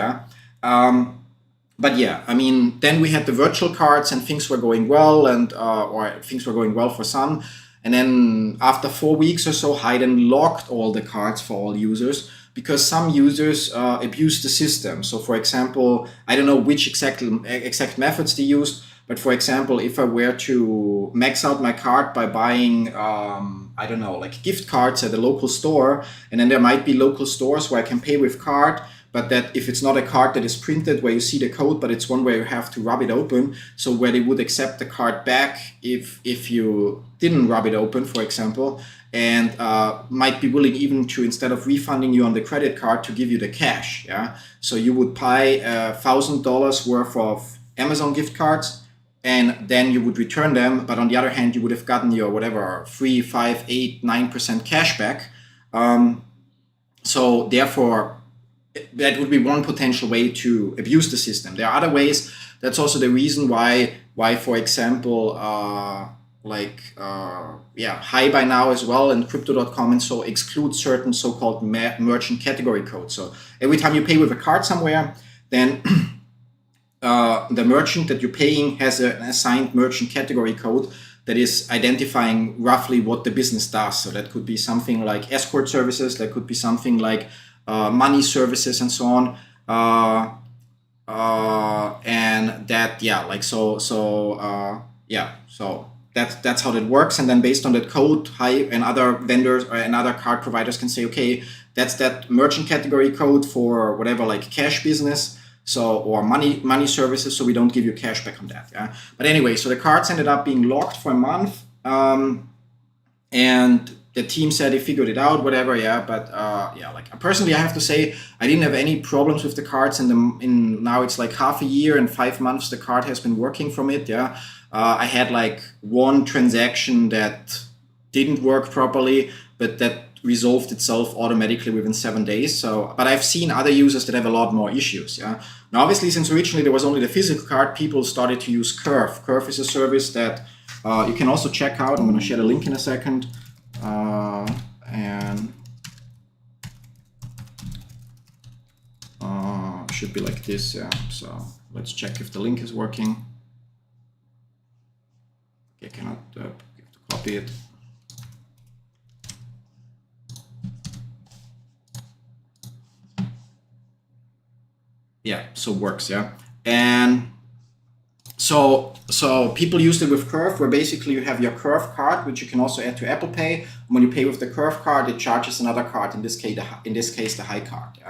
but yeah, I mean, then we had the virtual cards and things were going well, and or things were going well for some. And then after 4 weeks or so, Hayden locked all the cards for all users, because some users abused the system. So for example, I don't know which exact methods they used, but for example, if I were to max out my card by buying, I don't know, like gift cards at a local store, and then there might be local stores where I can pay with card, but that if it's not a card that is printed where you see the code, but it's one where you have to rub it open, so where they would accept the card back if you didn't rub it open, for example, and might be willing even to, instead of refunding you on the credit card, to give you the cash. So you would buy $1,000 worth of Amazon gift cards, and then you would return them, but on the other hand, you would have gotten your whatever 3, 5, 8, 9% cash back. So therefore, that would be one potential way to abuse the system. There are other ways. That's also the reason why for example, Hi by now as well, and Crypto.com and so exclude certain so-called merchant category codes. So every time you pay with a card somewhere, then the merchant that you're paying has an assigned merchant category code that is identifying roughly what the business does. So that could be something like escort services, that could be something like money services and so on, and that so that's how that works. And then based on that code, and other vendors and other card providers can say, okay, that's that merchant category code for whatever, like cash business, so, or money services, so we don't give you cash back on that. But anyway, so the cards ended up being locked for a month, and the team said they figured it out, whatever, but personally, I have to say, I didn't have any problems with the cards, in now it's like half a year and 5 months the card has been working from it. I had like one transaction that didn't work properly, but that resolved itself automatically within 7 days. So, but I've seen other users that have a lot more issues. Now, obviously, since originally there was only the physical card, people started to use Curve. Curve is a service that you can also check out. I'm going to share the link in a second. Should be like this, so let's check if the link is working. Okay, I cannot have to copy it. So works, and so people used it with Curve, where basically you have your Curve card, which you can also add to Apple Pay. And when you pay with the Curve card, it charges another card, in this case the High card.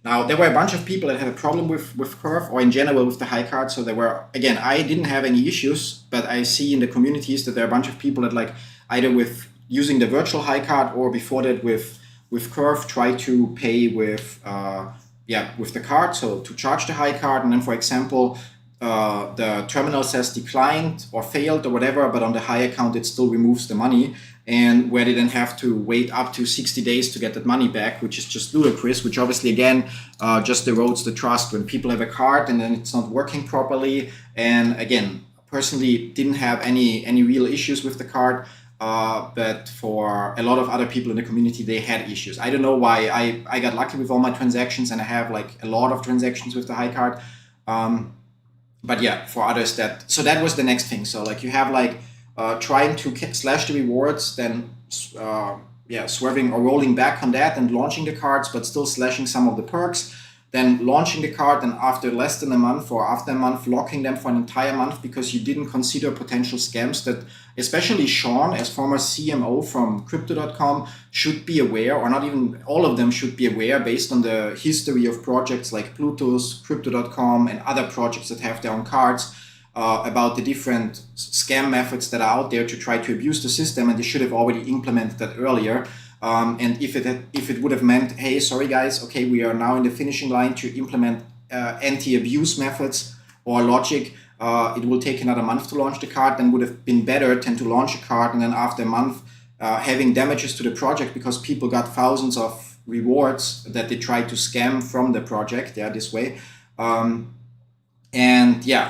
Now, there were a bunch of people that had a problem with Curve, or in general with the High card. So there were, again, I didn't have any issues, but I see in the communities that there are a bunch of people that, like, either with using the virtual High card or before that with Curve, try to pay with the card, so to charge the High card, and then, for example, the terminal says declined or failed or whatever, but on the High account it still removes the money, and where they then have to wait up to 60 days to get that money back, which is just ludicrous, which obviously again just erodes the trust when people have a card and then it's not working properly. And again, personally didn't have any real issues with the card, but for a lot of other people in the community, they had issues. I don't know why. I got lucky with all my transactions, and I have like a lot of transactions with the High card. But yeah, for others that was the next thing. So like you have like trying to slash the rewards, then swerving or rolling back on that and launching the cards, but still slashing some of the perks, then launching the card, and after less than a month or after a month, locking them for an entire month because you didn't consider potential scams that especially Sean, as former CMO from Crypto.com, should be aware, or not even all of them should be aware, based on the history of projects like Plutus, Crypto.com, and other projects that have their own cards, about the different scam methods that are out there to try to abuse the system, and they should have already implemented that earlier. And if it would have meant, hey, sorry guys, okay, we are now in the finishing line to implement anti-abuse methods or logic, it will take another month to launch the card, then would have been better than to launch a card and then after a month having damages to the project because people got thousands of rewards that they tried to scam from the project, this way.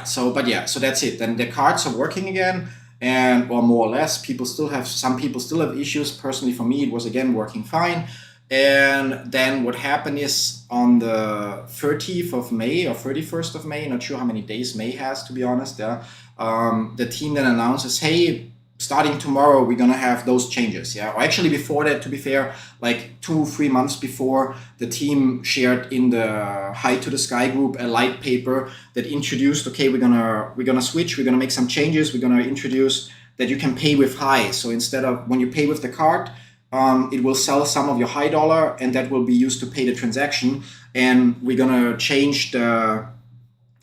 So that's it. Then the cards are working again, and or more or less, some people still have issues. Personally, for me, it was again working fine. And then what happened is on the 30th of May or 31st of May, not sure how many days May has, to be honest, the team then announces, hey, starting tomorrow, we're going to have those changes. Or actually before that, to be fair, like 2-3 months before, the team shared in the High to the Sky group a light paper that introduced, okay, we're gonna switch, we're gonna make some changes, we're gonna introduce that you can pay with High. So instead of when you pay with the card, it will sell some of your High dollar, and that will be used to pay the transaction. And we're gonna change the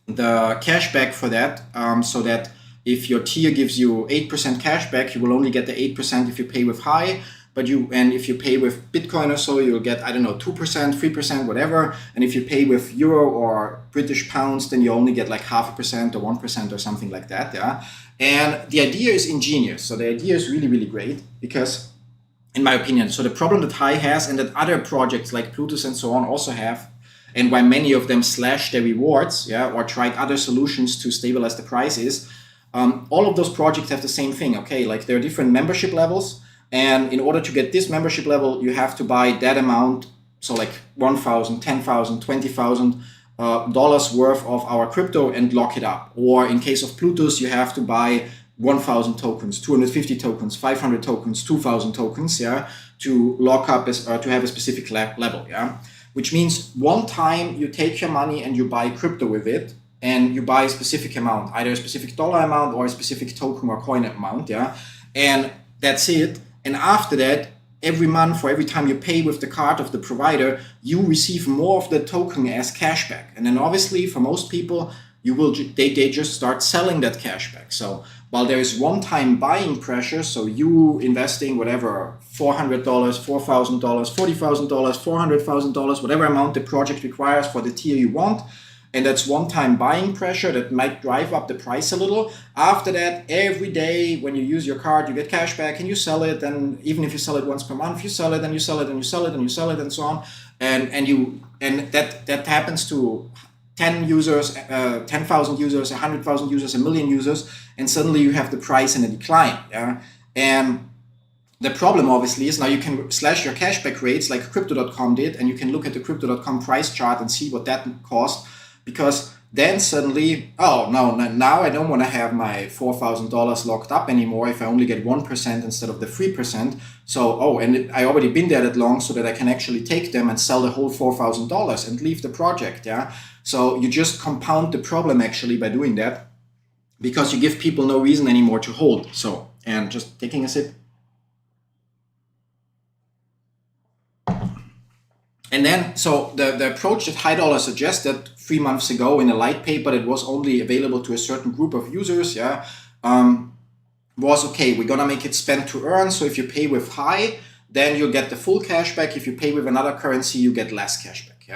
cashback for that, so that if your tier gives you 8% cashback, you will only get the 8% if you pay with High. And if you pay with Bitcoin or so, you'll get, 2%, 3%, whatever. And if you pay with Euro or British pounds, then you only get like 0.5% or 1% or something like that. And the idea is ingenious. So the idea is really, really great because, in my opinion, so the problem that High has and that other projects like Plutus and so on also have, and why many of them slash their rewards, or tried other solutions to stabilize the prices, all of those projects have the same thing, okay? Like there are different membership levels. And in order to get this membership level, you have to buy that amount. So like $1,000, $10,000, $20,000 worth of our crypto and lock it up. Or in case of Plutus, you have to buy 1,000 tokens, 250 tokens, 500 tokens, 2,000 tokens, to lock up to have a specific level, Which means one time you take your money and you buy crypto with it, and you buy a specific amount, either a specific dollar amount or a specific token or coin amount, and that's it. And after that, every month or every time you pay with the card of the provider, you receive more of the token as cashback. And then obviously for most people, they just start selling that cashback. So while there is one-time buying pressure, so you investing whatever, $400, $4,000, $40,000, $400,000, whatever amount the project requires for the tier you want, and that's one-time buying pressure that might drive up the price a little. After that, every day when you use your card, you get cash back and you sell it. And even if you sell it once per month, you sell it and you sell it and you sell it and you sell it and so on. And that happens to 10 users, 10,000 users, 100,000 users, a million users, and suddenly you have the price in a decline. And the problem obviously is now you can slash your cashback rates like Crypto.com did, and you can look at the Crypto.com price chart and see what that cost. Because then suddenly, now I don't want to have my $4,000 locked up anymore if I only get 1% instead of the 3%. So, I already been there that long so that I can actually take them and sell the whole $4,000 and leave the project, So you just compound the problem actually by doing that, because you give people no reason anymore to hold. So, and just taking a sip. And then, so the approach that High Dollar suggested 3 months ago in a light paper that was only available to a certain group of users, was, okay, we're going to make it spend to earn. So if you pay with High, then you'll get the full cashback. If you pay with another currency, you get less cashback,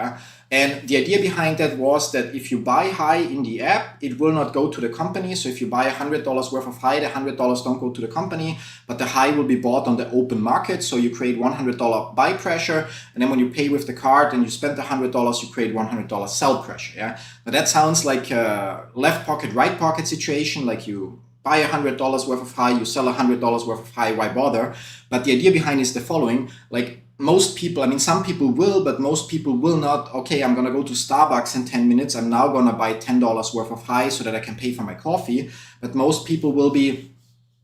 And the idea behind that was that if you buy High in the app, it will not go to the company. So if you buy $100 worth of High, the $100 don't go to the company, but the High will be bought on the open market. So you create $100 buy pressure. And then when you pay with the card and you spend the $100, you create $100 sell pressure, But that sounds like a left pocket, right pocket situation, like you buy $100 worth of High, you sell $100 worth of High, why bother? But the idea behind is the following, like, most people, some people will, but most people will not, okay, I'm going to go to Starbucks in 10 minutes. I'm now going to buy $10 worth of High so that I can pay for my coffee. But most people will be,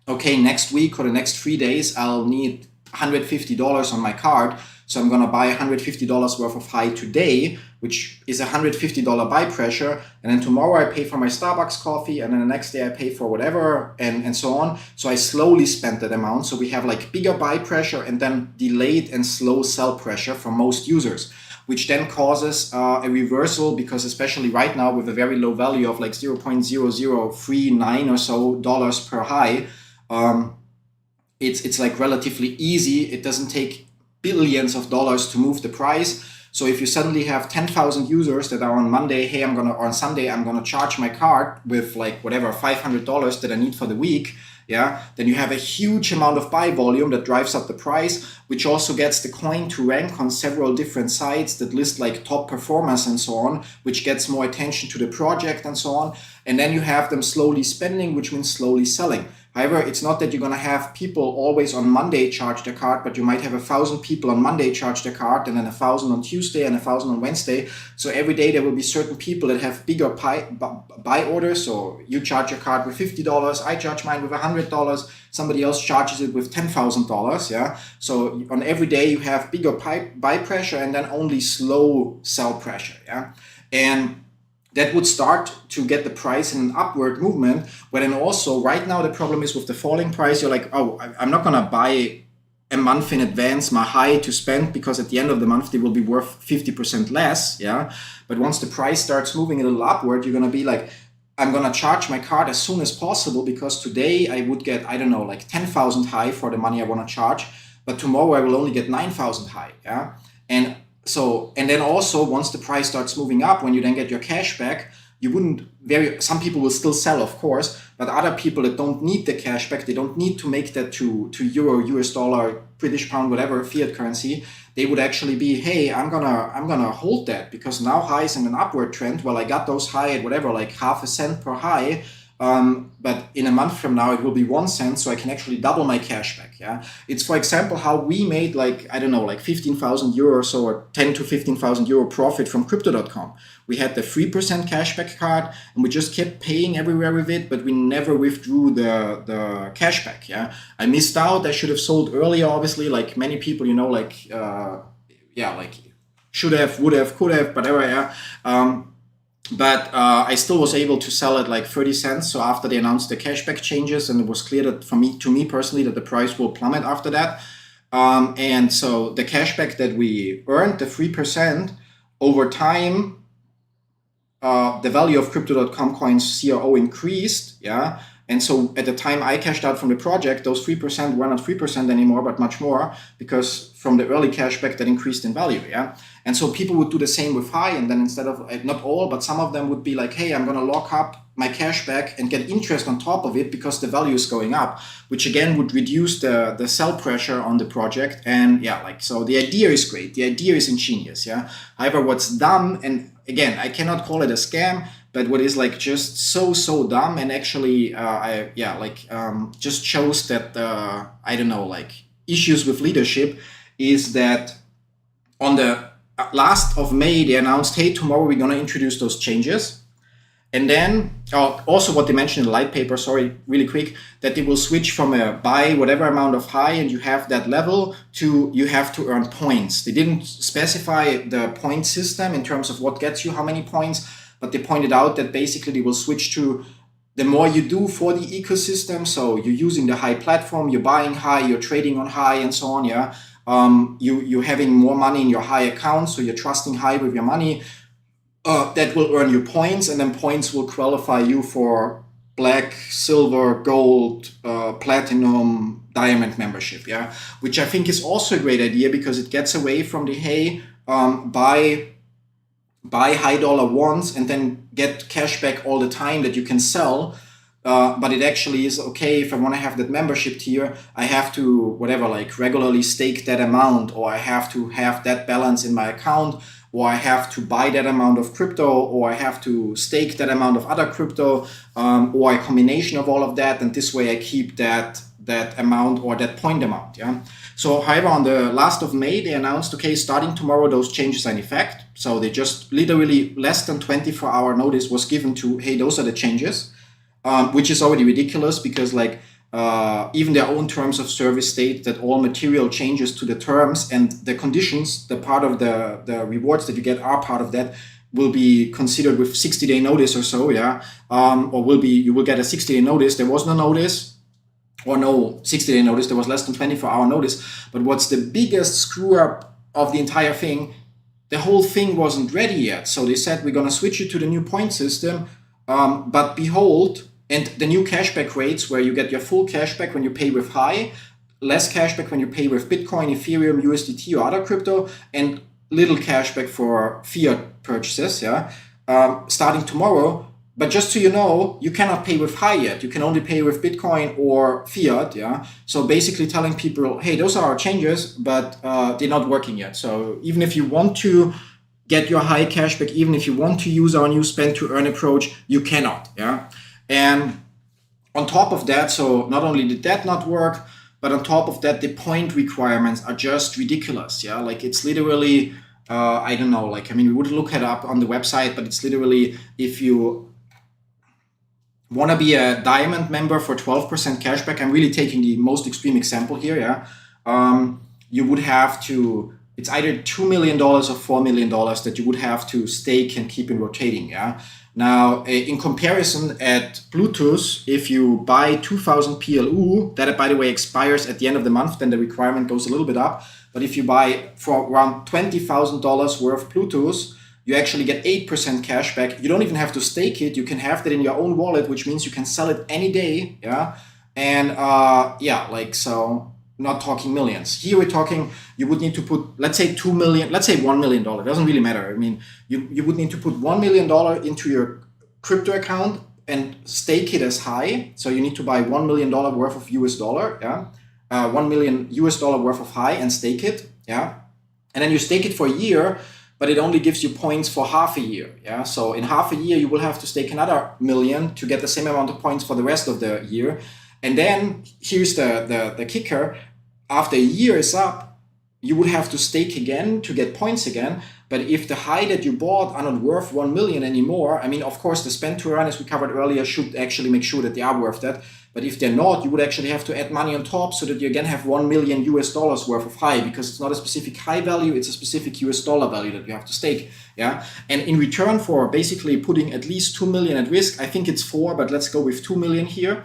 okay, next week or the next 3 days, I'll need $150 on my card. So I'm going to buy $150 worth of high today, which is $150 buy pressure. And then tomorrow I pay for my Starbucks coffee. And then the next day I pay for whatever and so on. So I slowly spend that amount. So we have like bigger buy pressure and then delayed and slow sell pressure for most users, which then causes a reversal, because especially right now with a very low value of like 0.0039 or so dollars per high, it's like relatively easy. It doesn't take billions of dollars to move the price. So if you suddenly have 10,000 users that are on Monday, hey, on Sunday, I'm gonna charge my card with like whatever, $500 that I need for the week. Yeah, then you have a huge amount of buy volume that drives up the price, which also gets the coin to rank on several different sites that list like top performers and so on, which gets more attention to the project and so on. And then you have them slowly spending, which means slowly selling. However, it's not that you're going to have people always on Monday charge their card, but you might have 1,000 people on Monday charge their card, and then 1,000 on Tuesday and 1,000 on Wednesday. So every day there will be certain people that have bigger buy orders. So you charge your card with $50, I charge mine with $100, somebody else charges it with $10,000. Yeah. So on every day you have bigger buy pressure and then only slow sell pressure. Yeah. And that would start to get the price in an upward movement. But then also right now the problem is with the falling price, you're like, oh, I'm not gonna buy a month in advance my high to spend, because at the end of the month they will be worth 50% less. Yeah. But once the price starts moving a little upward, you're gonna be like, I'm gonna charge my card as soon as possible, because today I would get, I don't know, like 10,000 high for the money I wanna charge, but tomorrow I will only get 9,000 high. Yeah. And then also once the price starts moving up, when you then get your cash back, you wouldn't some people will still sell, of course, but other people that don't need the cash back, they don't need to make that to euro, US dollar, British pound, whatever fiat currency, they would actually be, hey, I'm gonna hold that, because now high is in an upward trend. Well, I got those high at whatever, like half a cent per high. But in a month from now, it will be 1 cent, so I can actually double my cash back. Yeah, it's, for example, how we made like, I don't know, like 15,000 euro or so, or 10 to 15,000 euro profit from crypto.com. We had the 3% cashback card, and we just kept paying everywhere with it, but we never withdrew the cashback. Yeah, I missed out. I should have sold earlier, obviously, like many people, like like should have, would have, could have, whatever. Yeah. But I still was able to sell at like 30 cents. So after they announced the cashback changes, and it was clear that to me personally, that the price will plummet after that. And so the cashback that we earned, the 3%, over time, the value of crypto.com coins CRO increased. Yeah. And so at the time I cashed out from the project, those 3% were not 3% anymore, but much more, because from the early cashback that increased in value. Yeah. And so people would do the same with high, and then instead of, not all, but some of them would be like, hey, I'm going to lock up my cashback and get interest on top of it because the value is going up, which again would reduce the sell pressure on the project. And so the idea is great. The idea is ingenious. Yeah. However, what's dumb, and again, I cannot call it a scam, but what is like just so dumb, and actually just shows that issues with leadership, is that on the last of May they announced, hey, tomorrow we're going to introduce those changes. And then also what they mentioned in the light paper, sorry, really quick, that they will switch from a buy whatever amount of high and you have that level to you have to earn points. They didn't specify the point system in terms of what gets you how many points, but they pointed out that basically they will switch to the more you do for the ecosystem. So you're using the high platform, you're buying high, you're trading on high and so on. Yeah. You're having more money in your high account. So you're trusting high with your money. That will earn you points, and then points will qualify you for black, silver, gold, platinum, diamond membership. Yeah, which I think is also a great idea, because it gets away from the, hey, buy high dollar once and then get cash back all the time that you can sell. But it actually is, okay, if I want to have that membership tier, I have to regularly stake that amount, or I have to have that balance in my account, or I have to buy that amount of crypto, or I have to stake that amount of other crypto, or a combination of all of that. And this way I keep that amount, or that point amount. Yeah. So however, on the last of May, they announced, okay, starting tomorrow, those changes are in effect. So they just literally less than 24-hour notice was given to, hey, those are the changes, which is already ridiculous, because Even their own terms of service state that all material changes to the terms and the conditions, the part of the rewards that you get are part of that, will be considered with 60-day notice or so, yeah, or you will get a 60-day notice. There was no notice, or no 60-day notice. There was less than 24-hour notice. But what's the biggest screw up of the entire thing? The whole thing wasn't ready yet. So they said, we're going to switch you to the new point system, but behold, and the new cashback rates where you get your full cashback when you pay with High, less cashback when you pay with Bitcoin, Ethereum, USDT, or other crypto, and little cashback for fiat purchases, yeah, starting tomorrow. But just so you know, you cannot pay with High yet. You can only pay with Bitcoin or fiat, yeah. So basically telling people, hey, those are our changes, but they're not working yet. So even if you want to get your High cashback, even if you want to use our new spend to earn approach, you cannot, yeah. And on top of that, so not only did that not work, but on top of that, the point requirements are just ridiculous. Yeah, like it's literally, I don't know, like, I mean, we would look it up on the website, but it's literally, if you want to be a diamond member for 12% cashback, I'm really taking the most extreme example here, yeah, you would have to, it's either $2 million or $4 million that you would have to stake and keep in rotating, yeah. Now, in comparison, at Bluetooth, if you buy 2,000 PLU, that, by the way, expires at the end of the month, then the requirement goes a little bit up. But if you buy for around $20,000 worth Bluetooth, you actually get 8% cash back. You don't even have to stake it. You can have that in your own wallet, which means you can sell it any day. Yeah. And yeah, like, so not talking millions. Here we're talking, you would need to put, let's say 2 million, let's say $1 million. It doesn't really matter. I mean, you would need to put $1 million into your crypto account and stake it as High. So you need to buy $1 million worth of US dollar, yeah. $1 million US dollar worth of High and stake it, yeah. And then you stake it for a year, but it only gives you points for half a year, yeah. So in half a year, you will have to stake another million to get the same amount of points for the rest of the year. And then here's the kicker. After a year is up, you would have to stake again to get points again. But if the High that you bought are not worth 1 million anymore, I mean, of course, the spend to earn, as we covered earlier, should actually make sure that they are worth that. But if they're not, you would actually have to add money on top so that you again have 1 million US dollars worth of High, because it's not a specific High value, it's a specific US dollar value that you have to stake. Yeah. And in return for basically putting at least 2 million at risk, I think it's 4, but let's go with 2 million here.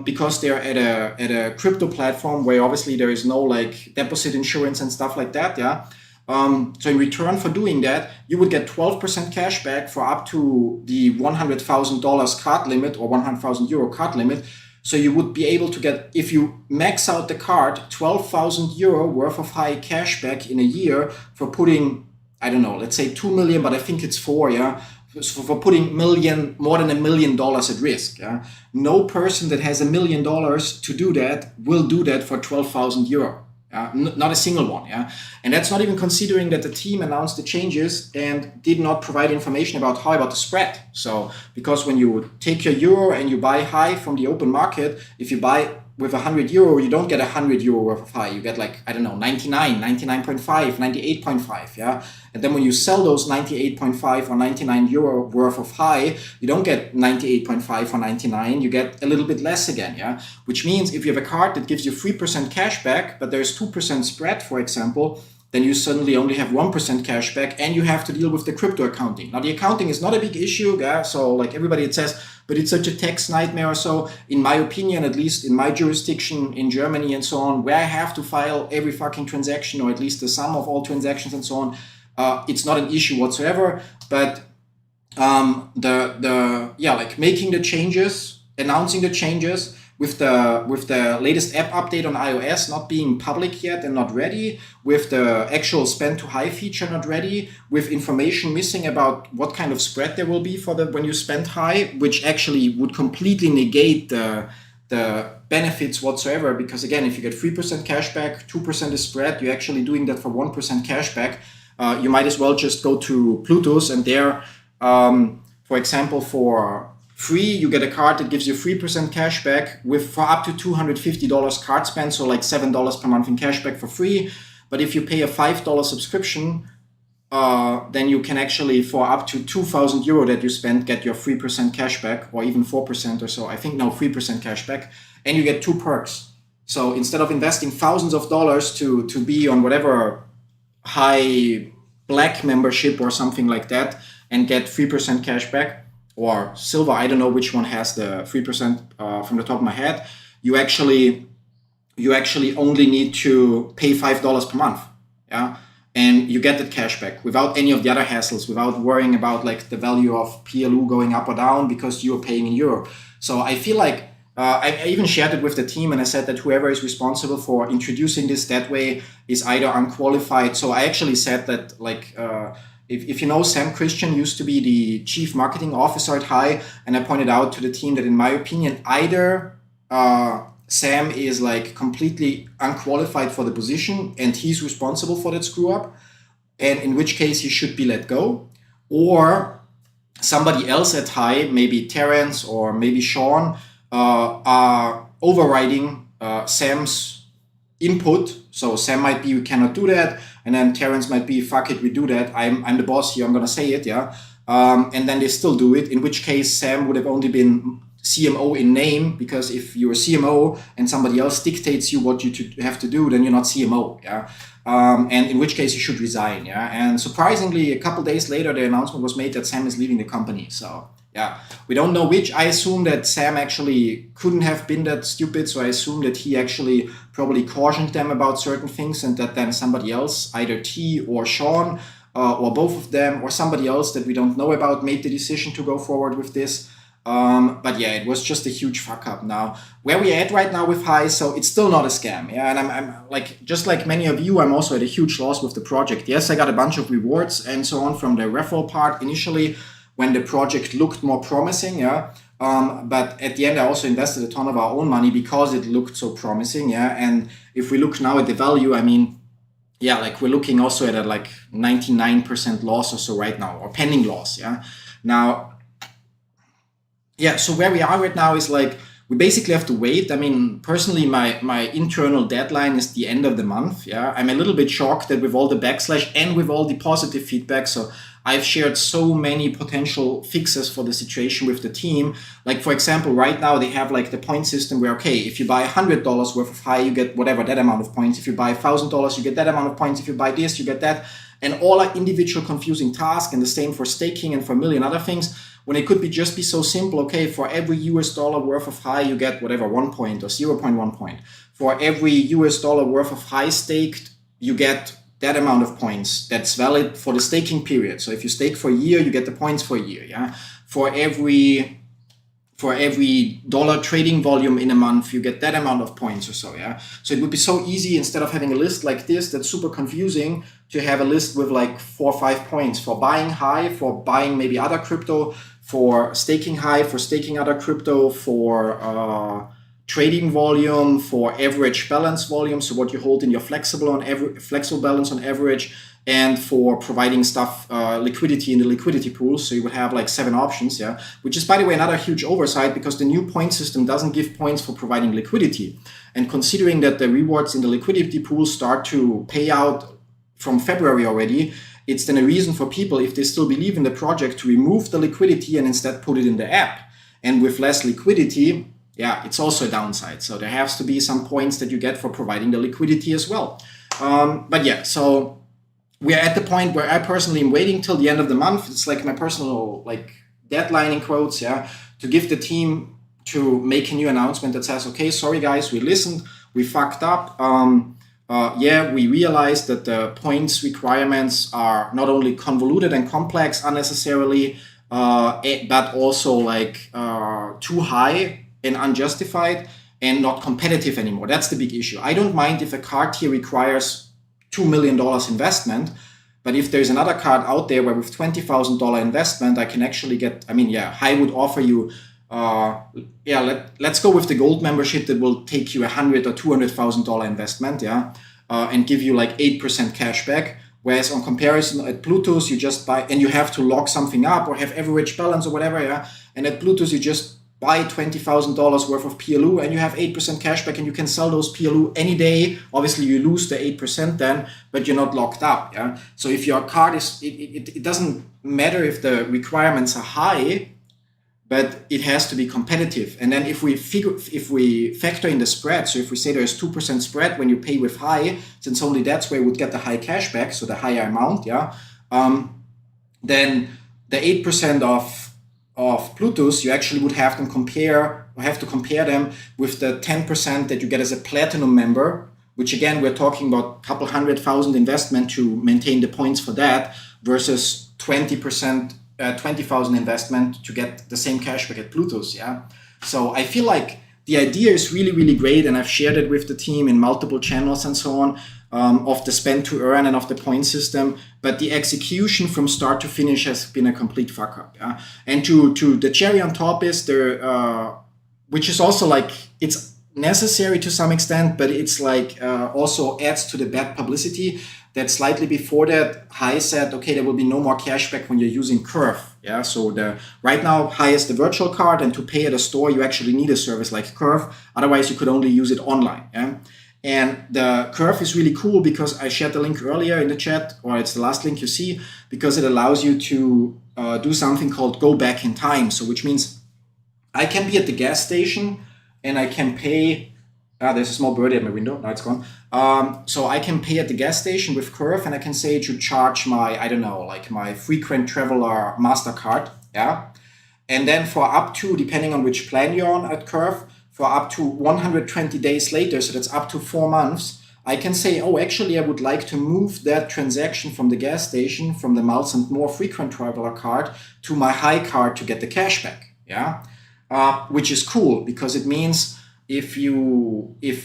Because they're at a crypto platform where obviously there is no like deposit insurance and stuff like that, yeah. So in return for doing that, you would get 12% cash back for up to the $100,000 card limit or 100,000 euro card limit. So you would be able to get, if you max out the card, 12,000 euro worth of High cash back in a year for putting, I don't know, let's say 2 million, but I think it's 4, yeah. So for putting more than $1 million at risk, yeah. No person that has $1 million to do that will do that for 12,000 euro. Not a single one, yeah. And that's not even considering that the team announced the changes and did not provide information about how about the spread. So because when you take your euro and you buy High from the open market, if you buy with 100 euro, you don't get 100 euro worth of High. You get like, I don't know, 99, 99.5, 98.5, yeah. And then when you sell those 98.5 or 99 euro worth of High, you don't get 98.5 or 99, you get a little bit less again, yeah. Which means if you have a card that gives you 3% cash back, but there's 2% spread, for example, then you suddenly only have 1% cash back and you have to deal with the crypto accounting. Now, the accounting is not a big issue, yeah? So like everybody, it says, but it's such a tax nightmare or so. In my opinion, at least in my jurisdiction in Germany and so on, where I have to file every fucking transaction or at least the sum of all transactions and so on, it's not an issue whatsoever. But like making the changes, announcing the changes, with the latest app update on iOS not being public yet and not ready, with the actual spend to High feature not ready, with information missing about what kind of spread there will be for when you spend High, which actually would completely negate the benefits whatsoever. Because again, if you get 3% cash back, 2% is spread, you're actually doing that for 1% cash back. You might as well just go to Bluetooth and there, for example, for free, you get a card that gives you 3% cash back for up to $250 card spend, so like $7 per month in cash back for free. But if you pay a $5 subscription, then you can actually, for up to 2,000 euro that you spend, get your 3% cash back, or even 4% or so. I think now 3% cash back. and you get 2 perks. So instead of investing thousands of dollars to be on whatever high black membership or something like that and get 3% cash back, or silver, I don't know which one has the 3% from the top of my head, you actually only need to pay $5 per month, yeah, and you get that cash back without any of the other hassles, without worrying about like the value of PLU going up or down because you're paying in euro. So I feel like I even shared it with the team, and I said that whoever is responsible for introducing this that way is either unqualified. So I actually said that, like, if you know, Sam Christian used to be the chief marketing officer at High, and I pointed out to the team that in my opinion, either Sam is like completely unqualified for the position and he's responsible for that screw up, and in which case he should be let go, or somebody else at High, maybe Terence or maybe Sean, are overriding Sam's input. So Sam might be, we cannot do that, and then Terence might be, fuck it, we do that. I'm the boss here, I'm gonna say it, yeah. And then they still do it, in which case Sam would have only been CMO in name, because if you're a CMO and somebody else dictates you what you have to do, then you're not CMO, yeah. And in which case you should resign, yeah. And surprisingly, a couple days later, the announcement was made that Sam is leaving the company. So yeah, we don't know which. I assume that Sam actually couldn't have been that stupid, so I assume that he actually probably cautioned them about certain things, and that then somebody else, either T or Sean, or both of them, or somebody else that we don't know about, made the decision to go forward with this. But yeah, it was just a huge fuck up. Now, where we're at right now with High, so it's still not a scam. Yeah, and I'm like, just like many of you, I'm also at a huge loss with the project. Yes, I got a bunch of rewards and so on from the referral part initially, when the project looked more promising, yeah. But at the end, I also invested a ton of our own money because it looked so promising, yeah. And if we look now at the value, I mean, yeah, like we're looking also at a like 99% loss or so right now, or pending loss, yeah. Now, yeah, so where we are right now is like, we basically have to wait. I mean, personally, my internal deadline is the end of the month, yeah. I'm a little bit shocked that with all the backslash and with all the positive feedback, so I've shared so many potential fixes for the situation with the team. Like, for example, right now they have like the point system where, okay, if you buy $100 worth of High, you get whatever, that amount of points. If you buy $1,000, you get that amount of points. If you buy this, you get that. And all are individual confusing tasks, and the same for staking and for a million other things, when it could be so simple. Okay, for every US dollar worth of High, you get whatever, 1 point or 0.1 point. For every US dollar worth of High staked, you get that amount of points that's valid for the staking period. So if you stake for a year, you get the points for a year, yeah. For every dollar trading volume in a month, you get that amount of points or so, yeah. So it would be so easy, instead of having a list like this that's super confusing, to have a list with like 4 or 5 points for buying High, for buying maybe other crypto, for staking High, for staking other crypto, for trading volume, for average balance volume, so what you hold in your flexible balance on average, and for providing stuff, liquidity in the liquidity pool. So you would have like 7 options, yeah, which is, by the way, another huge oversight, because the new point system doesn't give points for providing liquidity. And considering that the rewards in the liquidity pool start to pay out from February already, it's then a reason for people, if they still believe in the project, to remove the liquidity and instead put it in the app. And with less liquidity, yeah, it's also a downside. So there has to be some points that you get for providing the liquidity as well. But yeah, so we're at the point where I personally am waiting till the end of the month. It's like my personal like deadline in quotes, yeah, to give the team to make a new announcement that says, okay, sorry guys, we listened, we fucked up. Yeah, we realized that the points requirements are not only convoluted and complex unnecessarily, but also like too high and unjustified and not competitive anymore. That's the big issue. I don't mind if a card here requires $2 million investment, but if there's another card out there where with $20,000 investment, I can actually get, I mean, yeah, High would offer you, let's go with the gold membership that will take you $100,000 or $200,000 investment, yeah, and give you like 8% cash back. Whereas on comparison at Bluetooth, you just buy, and you have to lock something up or have average balance or whatever, yeah. And at Bluetooth, you just buy $20,000 worth of PLU and you have 8% cashback, and you can sell those PLU any day. Obviously, you lose the 8% then, but you're not locked up. Yeah. So if your card is, it doesn't matter if the requirements are high. but it has to be competitive. And then if we factor in the spread, so if we say there's 2% spread when you pay with high, since only that's where you would get the high cashback, so the higher amount, then the 8% of Bluetooth, you actually would have to compare them with the 10% that you get as a platinum member, which again, we're talking about a couple 100,000 investment to maintain the points for that, versus 20%, 20,000 investment to get the same cashback at Bluetooth. Yeah. So I feel like the idea is really, really great, and I've shared it with the team in multiple channels and so on, of the spend to earn and of the point system. But the execution from start to finish has been a complete fuck up. Yeah. And to the cherry on top is there, which is also like, it's necessary to some extent, but it's like also adds to the bad publicity, that slightly before that, High said, okay, there will be no more cashback when you're using Curve. Yeah, so right now, High is the virtual card, and to pay at a store, you actually need a service like Curve. Otherwise, you could only use it online. Yeah? And the Curve is really cool because I shared the link earlier in the chat, or it's the last link you see, because it allows you to do something called go back in time. So which means I can be at the gas station and I can pay. There's a small birdie at my window. Now it's gone. So I can pay at the gas station with Curve, and I can say to charge my, I don't know, like my frequent traveler MasterCard. Yeah. And then for up to, depending on which plan you're on at Curve, for up to 120 days later, so that's up to 4 months, I can say, oh, actually, I would like to move that transaction from the gas station, from the Miles and More frequent traveler card to my High card to get the cashback. Yeah. Which is cool, because it means if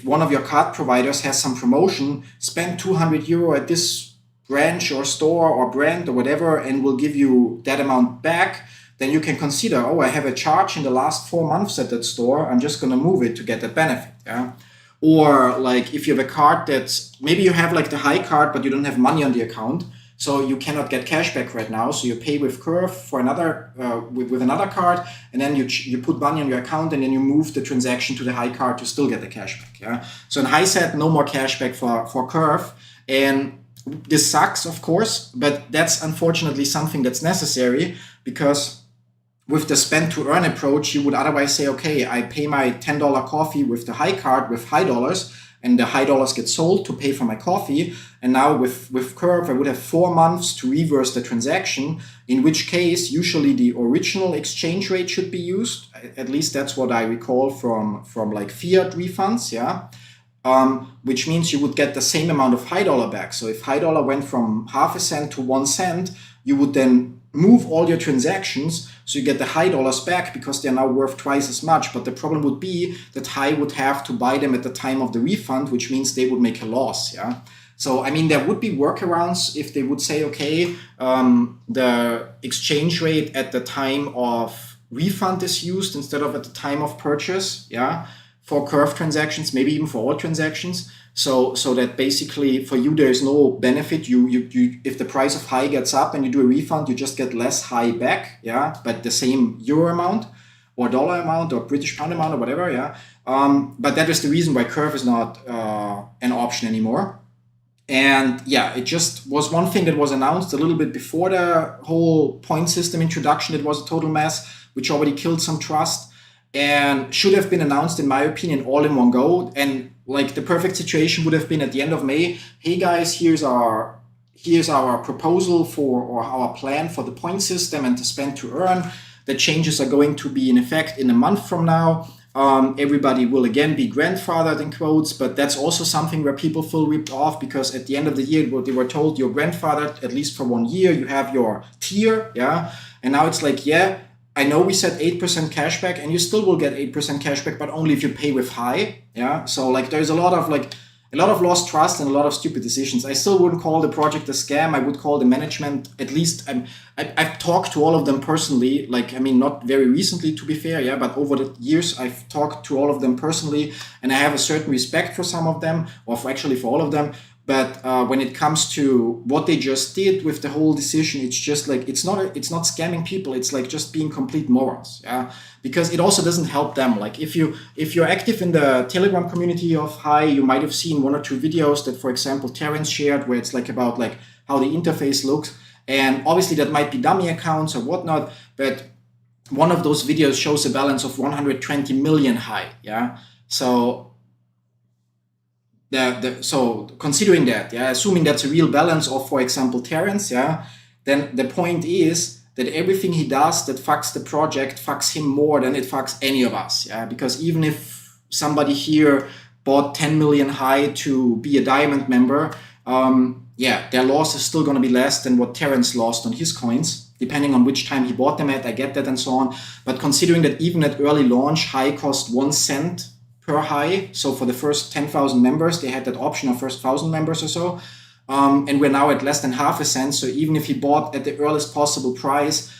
one of your card providers has some promotion, spend 200 euro at this branch or store or brand or whatever, and will give you that amount back, then you can consider, oh, I have a charge in the last 4 months at that store, I'm just going to move it to get that benefit. Yeah. Or like if you have a card that's, maybe you have like the High card, but you don't have money on the account, so you cannot get cashback right now. So you pay with Curve for another with another card, and then you put money on your account, and then you move the transaction to the High card to still get the cashback. Yeah. So in High said no more cashback for Curve, and this sucks, of course, but that's unfortunately something that's necessary, because with the spend to earn approach, you would otherwise say, okay, I pay my $10 coffee with the High card with high dollars, and the high dollars get sold to pay for my coffee. And now with Curve, I would have 4 months to reverse the transaction, in which case usually the original exchange rate should be used. At least that's what I recall from like fiat refunds. Yeah. Which means you would get the same amount of high dollar back. So if high dollar went from half a cent to 1 cent, you would then move all your transactions, so you get the high dollars back because they're now worth twice as much. But the problem would be that High would have to buy them at the time of the refund, which means they would make a loss. Yeah. So, I mean, there would be workarounds if they would say, okay, the exchange rate at the time of refund is used instead of at the time of purchase. Yeah. For Curve transactions, maybe even for all transactions. So that basically for you, there is no benefit. You if the price of High gets up and you do a refund, you just get less High back, yeah, but the same euro amount or dollar amount or British pound amount or whatever, yeah. But that is the reason why Curve is not an option anymore. And yeah, it just was one thing that was announced a little bit before the whole point system introduction. It was a total mess, which already killed some trust, and should have been announced, in my opinion, all in one go. And like the perfect situation would have been at the end of May, hey guys, here's our proposal for, or our plan for the point system and the spend to earn. The changes are going to be in effect in a month from now. Everybody will again be grandfathered in quotes, but that's also something where people feel ripped off, because at the end of the year, they were told you're grandfathered at least for 1 year, you have your tier, yeah. And now it's like, yeah, I know we said 8% cashback, and you still will get 8% cashback, but only if you pay with High. Yeah. So like there's a lot of lost trust and a lot of stupid decisions. I still wouldn't call the project a scam. I would call the management, at least I've talked to all of them personally. Like, I mean, not very recently to be fair. Yeah. But over the years, I've talked to all of them personally, and I have a certain respect for some of them, or for all of them. But when it comes to what they just did with the whole decision, it's just like, it's not scamming people. It's like just being complete morons. Yeah. Because it also doesn't help them. Like if you're active in the Telegram community of High, you might have seen 1 or 2 videos that, for example, Terence shared, where it's like about like how the interface looks. And obviously that might be dummy accounts or whatnot, but one of those videos shows a balance of 120 million high. Yeah. So so considering that, yeah, assuming that's a real balance of, for example, Terence, yeah, then the point is that everything he does that fucks the project fucks him more than it fucks any of us. Yeah. Because even if somebody here bought 10 million high to be a diamond member, yeah, their loss is still going to be less than what Terence lost on his coins, depending on which time he bought them at. I get that and so on. But considering that even at early launch, high cost 1 cent per high. So for the first 10,000 members, they had that option of first 1,000 members or so. And we're now at less than half a cent. So even if he bought at the earliest possible price,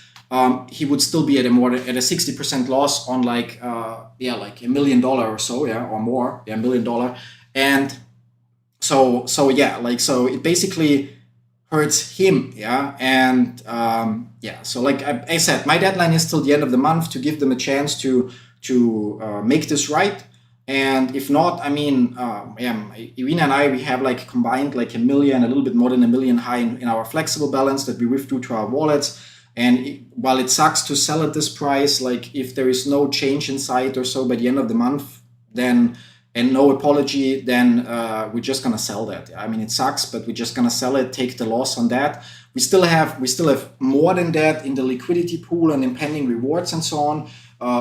he would still be at a 60% loss on like $1 million or so, yeah, or more, yeah, $1 million. And so it basically hurts him, yeah. And so like I said, my deadline is till the end of the month to give them a chance to make this right. And if not, I mean, Irina and I, we have like combined like a little bit more than 1 million high in our flexible balance that we withdrew to our wallets. And while it sucks to sell at this price, like if there is no change in sight or so by the end of the month, then, and no apology, then we're just gonna sell that. I mean, it sucks, but we're just gonna sell it, take the loss on that. We still have more than that in the liquidity pool and impending rewards and so on,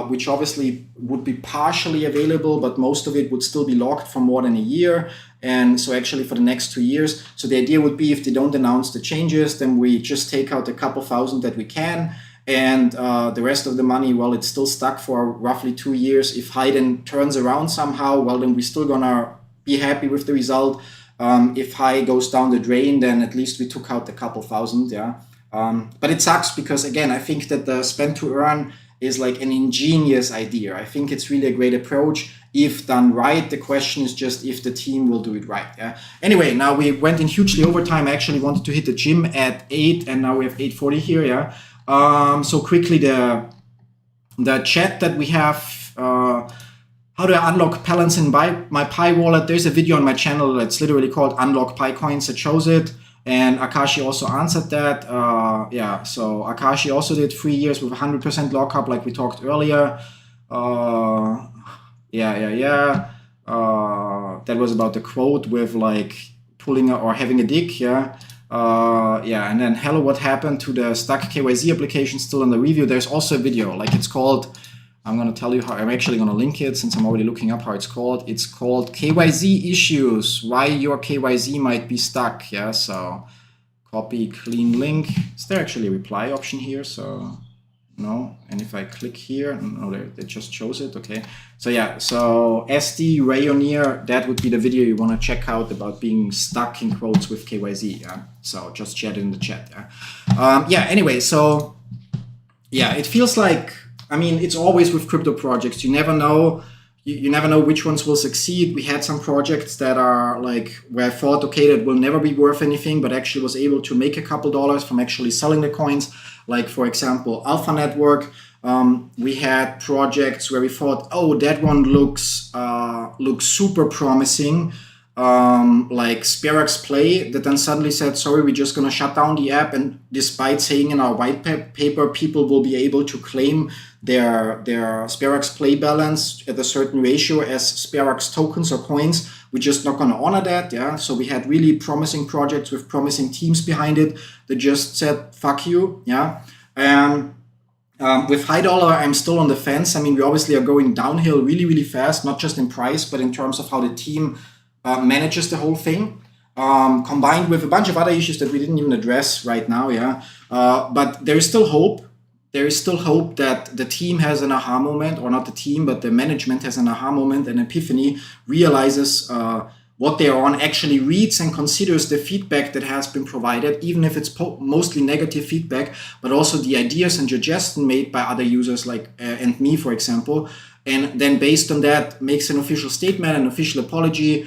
which obviously would be partially available, but most of it would still be locked for more than a year. And so actually for the next 2 years. So the idea would be if they don't announce the changes, then we just take out a couple thousand that we can. And the rest of the money, well, it's still stuck for roughly 2 years. If Hayden turns around somehow, well, then we're still gonna be happy with the result. If high goes down the drain, then at least we took out a couple thousand, yeah. But it sucks because, again, I think that the spend to earn is like an ingenious idea. I think it's really a great approach if done right. The question is just if the team will do it right. Yeah. Anyway, now we went in hugely overtime. I actually wanted to hit the gym at 8 and now we have 8:40 here. Yeah. So quickly the chat that we have, how do I unlock balance in my Pi wallet? There's a video on my channel that's literally called Unlock Pi Coins that shows it. And Akashi also answered that. So Akashi also did 3 years with 100% lockup, like we talked earlier. That was about the quote with like pulling or having a dick, yeah. And then hello, what happened to the stuck KYZ application still in the review? There's also a video, like it's called, I'm going to tell you how, I'm actually going to link it since I'm already looking up how it's called. It's called KYZ Issues, Why Your KYZ Might Be Stuck. Yeah, so copy, clean link. Is there actually a reply option here? So no. And if I click here, no, it just shows it. Okay. So yeah, so SD Rayoneer, that would be the video you want to check out about being stuck in quotes with KYZ. Yeah. So just chat it in the chat. Yeah. Anyway, so yeah, it feels like, I mean, it's always with crypto projects. You never know. You never know which ones will succeed. We had some projects that are like where I thought, okay, that will never be worth anything, but actually was able to make a couple dollars from actually selling the coins. Like, for example, Alpha Network. We had projects where we thought, oh, that one looks super promising. Like Sperax Play, that then suddenly said, sorry, we're just going to shut down the app. And despite saying in our white paper, people will be able to claim their Sperax Play balance at a certain ratio as Sperax tokens or coins, we're just not going to honor that. Yeah. So we had really promising projects with promising teams behind it that just said, fuck you. Yeah. With High Dollar, I'm still on the fence. I mean, we obviously are going downhill really, really fast, not just in price, but in terms of how the team manages the whole thing, combined with a bunch of other issues that we didn't even address right now. Yeah. But there is still hope. There is still hope that the team has an aha moment, or not the team, but the management has an aha moment, an epiphany, realizes what they are on, actually reads and considers the feedback that has been provided, even if it's mostly negative feedback, but also the ideas and suggestions made by other users like and me, for example. And then based on that, makes an official statement, an official apology,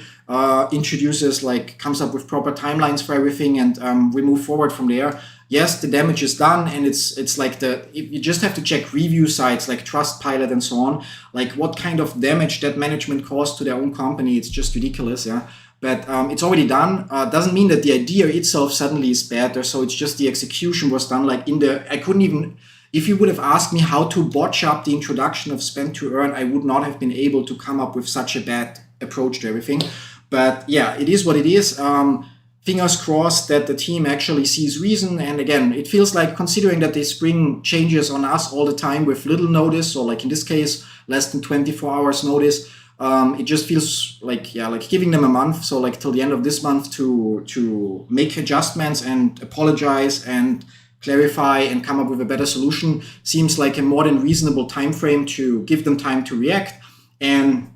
introduces, like, comes up with proper timelines for everything, and we move forward from there. Yes, the damage is done, and it's like you just have to check review sites like Trustpilot and so on, like what kind of damage that management caused to their own company. It's just ridiculous, yeah. But it's already done. Doesn't mean that the idea itself suddenly is bad, or so. It's just the execution was done like I couldn't even if you would have asked me how to botch up the introduction of spend to earn, I would not have been able to come up with such a bad approach to everything. But yeah, it is what it is. Fingers crossed that the team actually sees reason. And again, it feels like, considering that they spring changes on us all the time with little notice, or like in this case, less than 24 hours notice, it just feels like, yeah, like giving them a month. So like till the end of this month to make adjustments and apologize and clarify and come up with a better solution seems like a more than reasonable time frame to give them time to react. And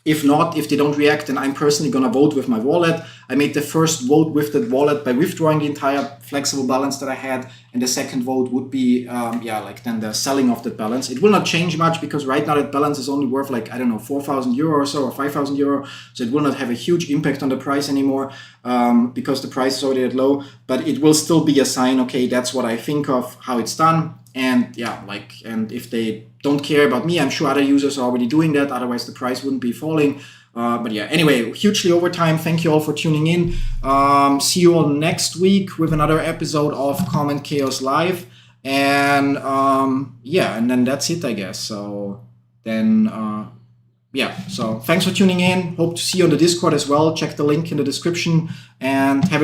if not, if they don't react, then I'm personally going to vote with my wallet. I made the first vote with that wallet by withdrawing the entire flexible balance that I had. And the second vote would be, then the selling of that balance. It will not change much because right now that balance is only worth like, I don't know, 4,000 euro or so, or 5,000 euro. So it will not have a huge impact on the price anymore because the price is already at low. But it will still be a sign, okay, that's what I think of how it's done. And yeah, and if they don't care about me, I'm sure other users are already doing that. Otherwise, the price wouldn't be falling. But yeah, anyway, hugely overtime. Thank you all for tuning in. See you all next week with another episode of Common Chaos Live. And and then that's it, I guess. So then, so thanks for tuning in. Hope to see you on the Discord as well. Check the link in the description and have a good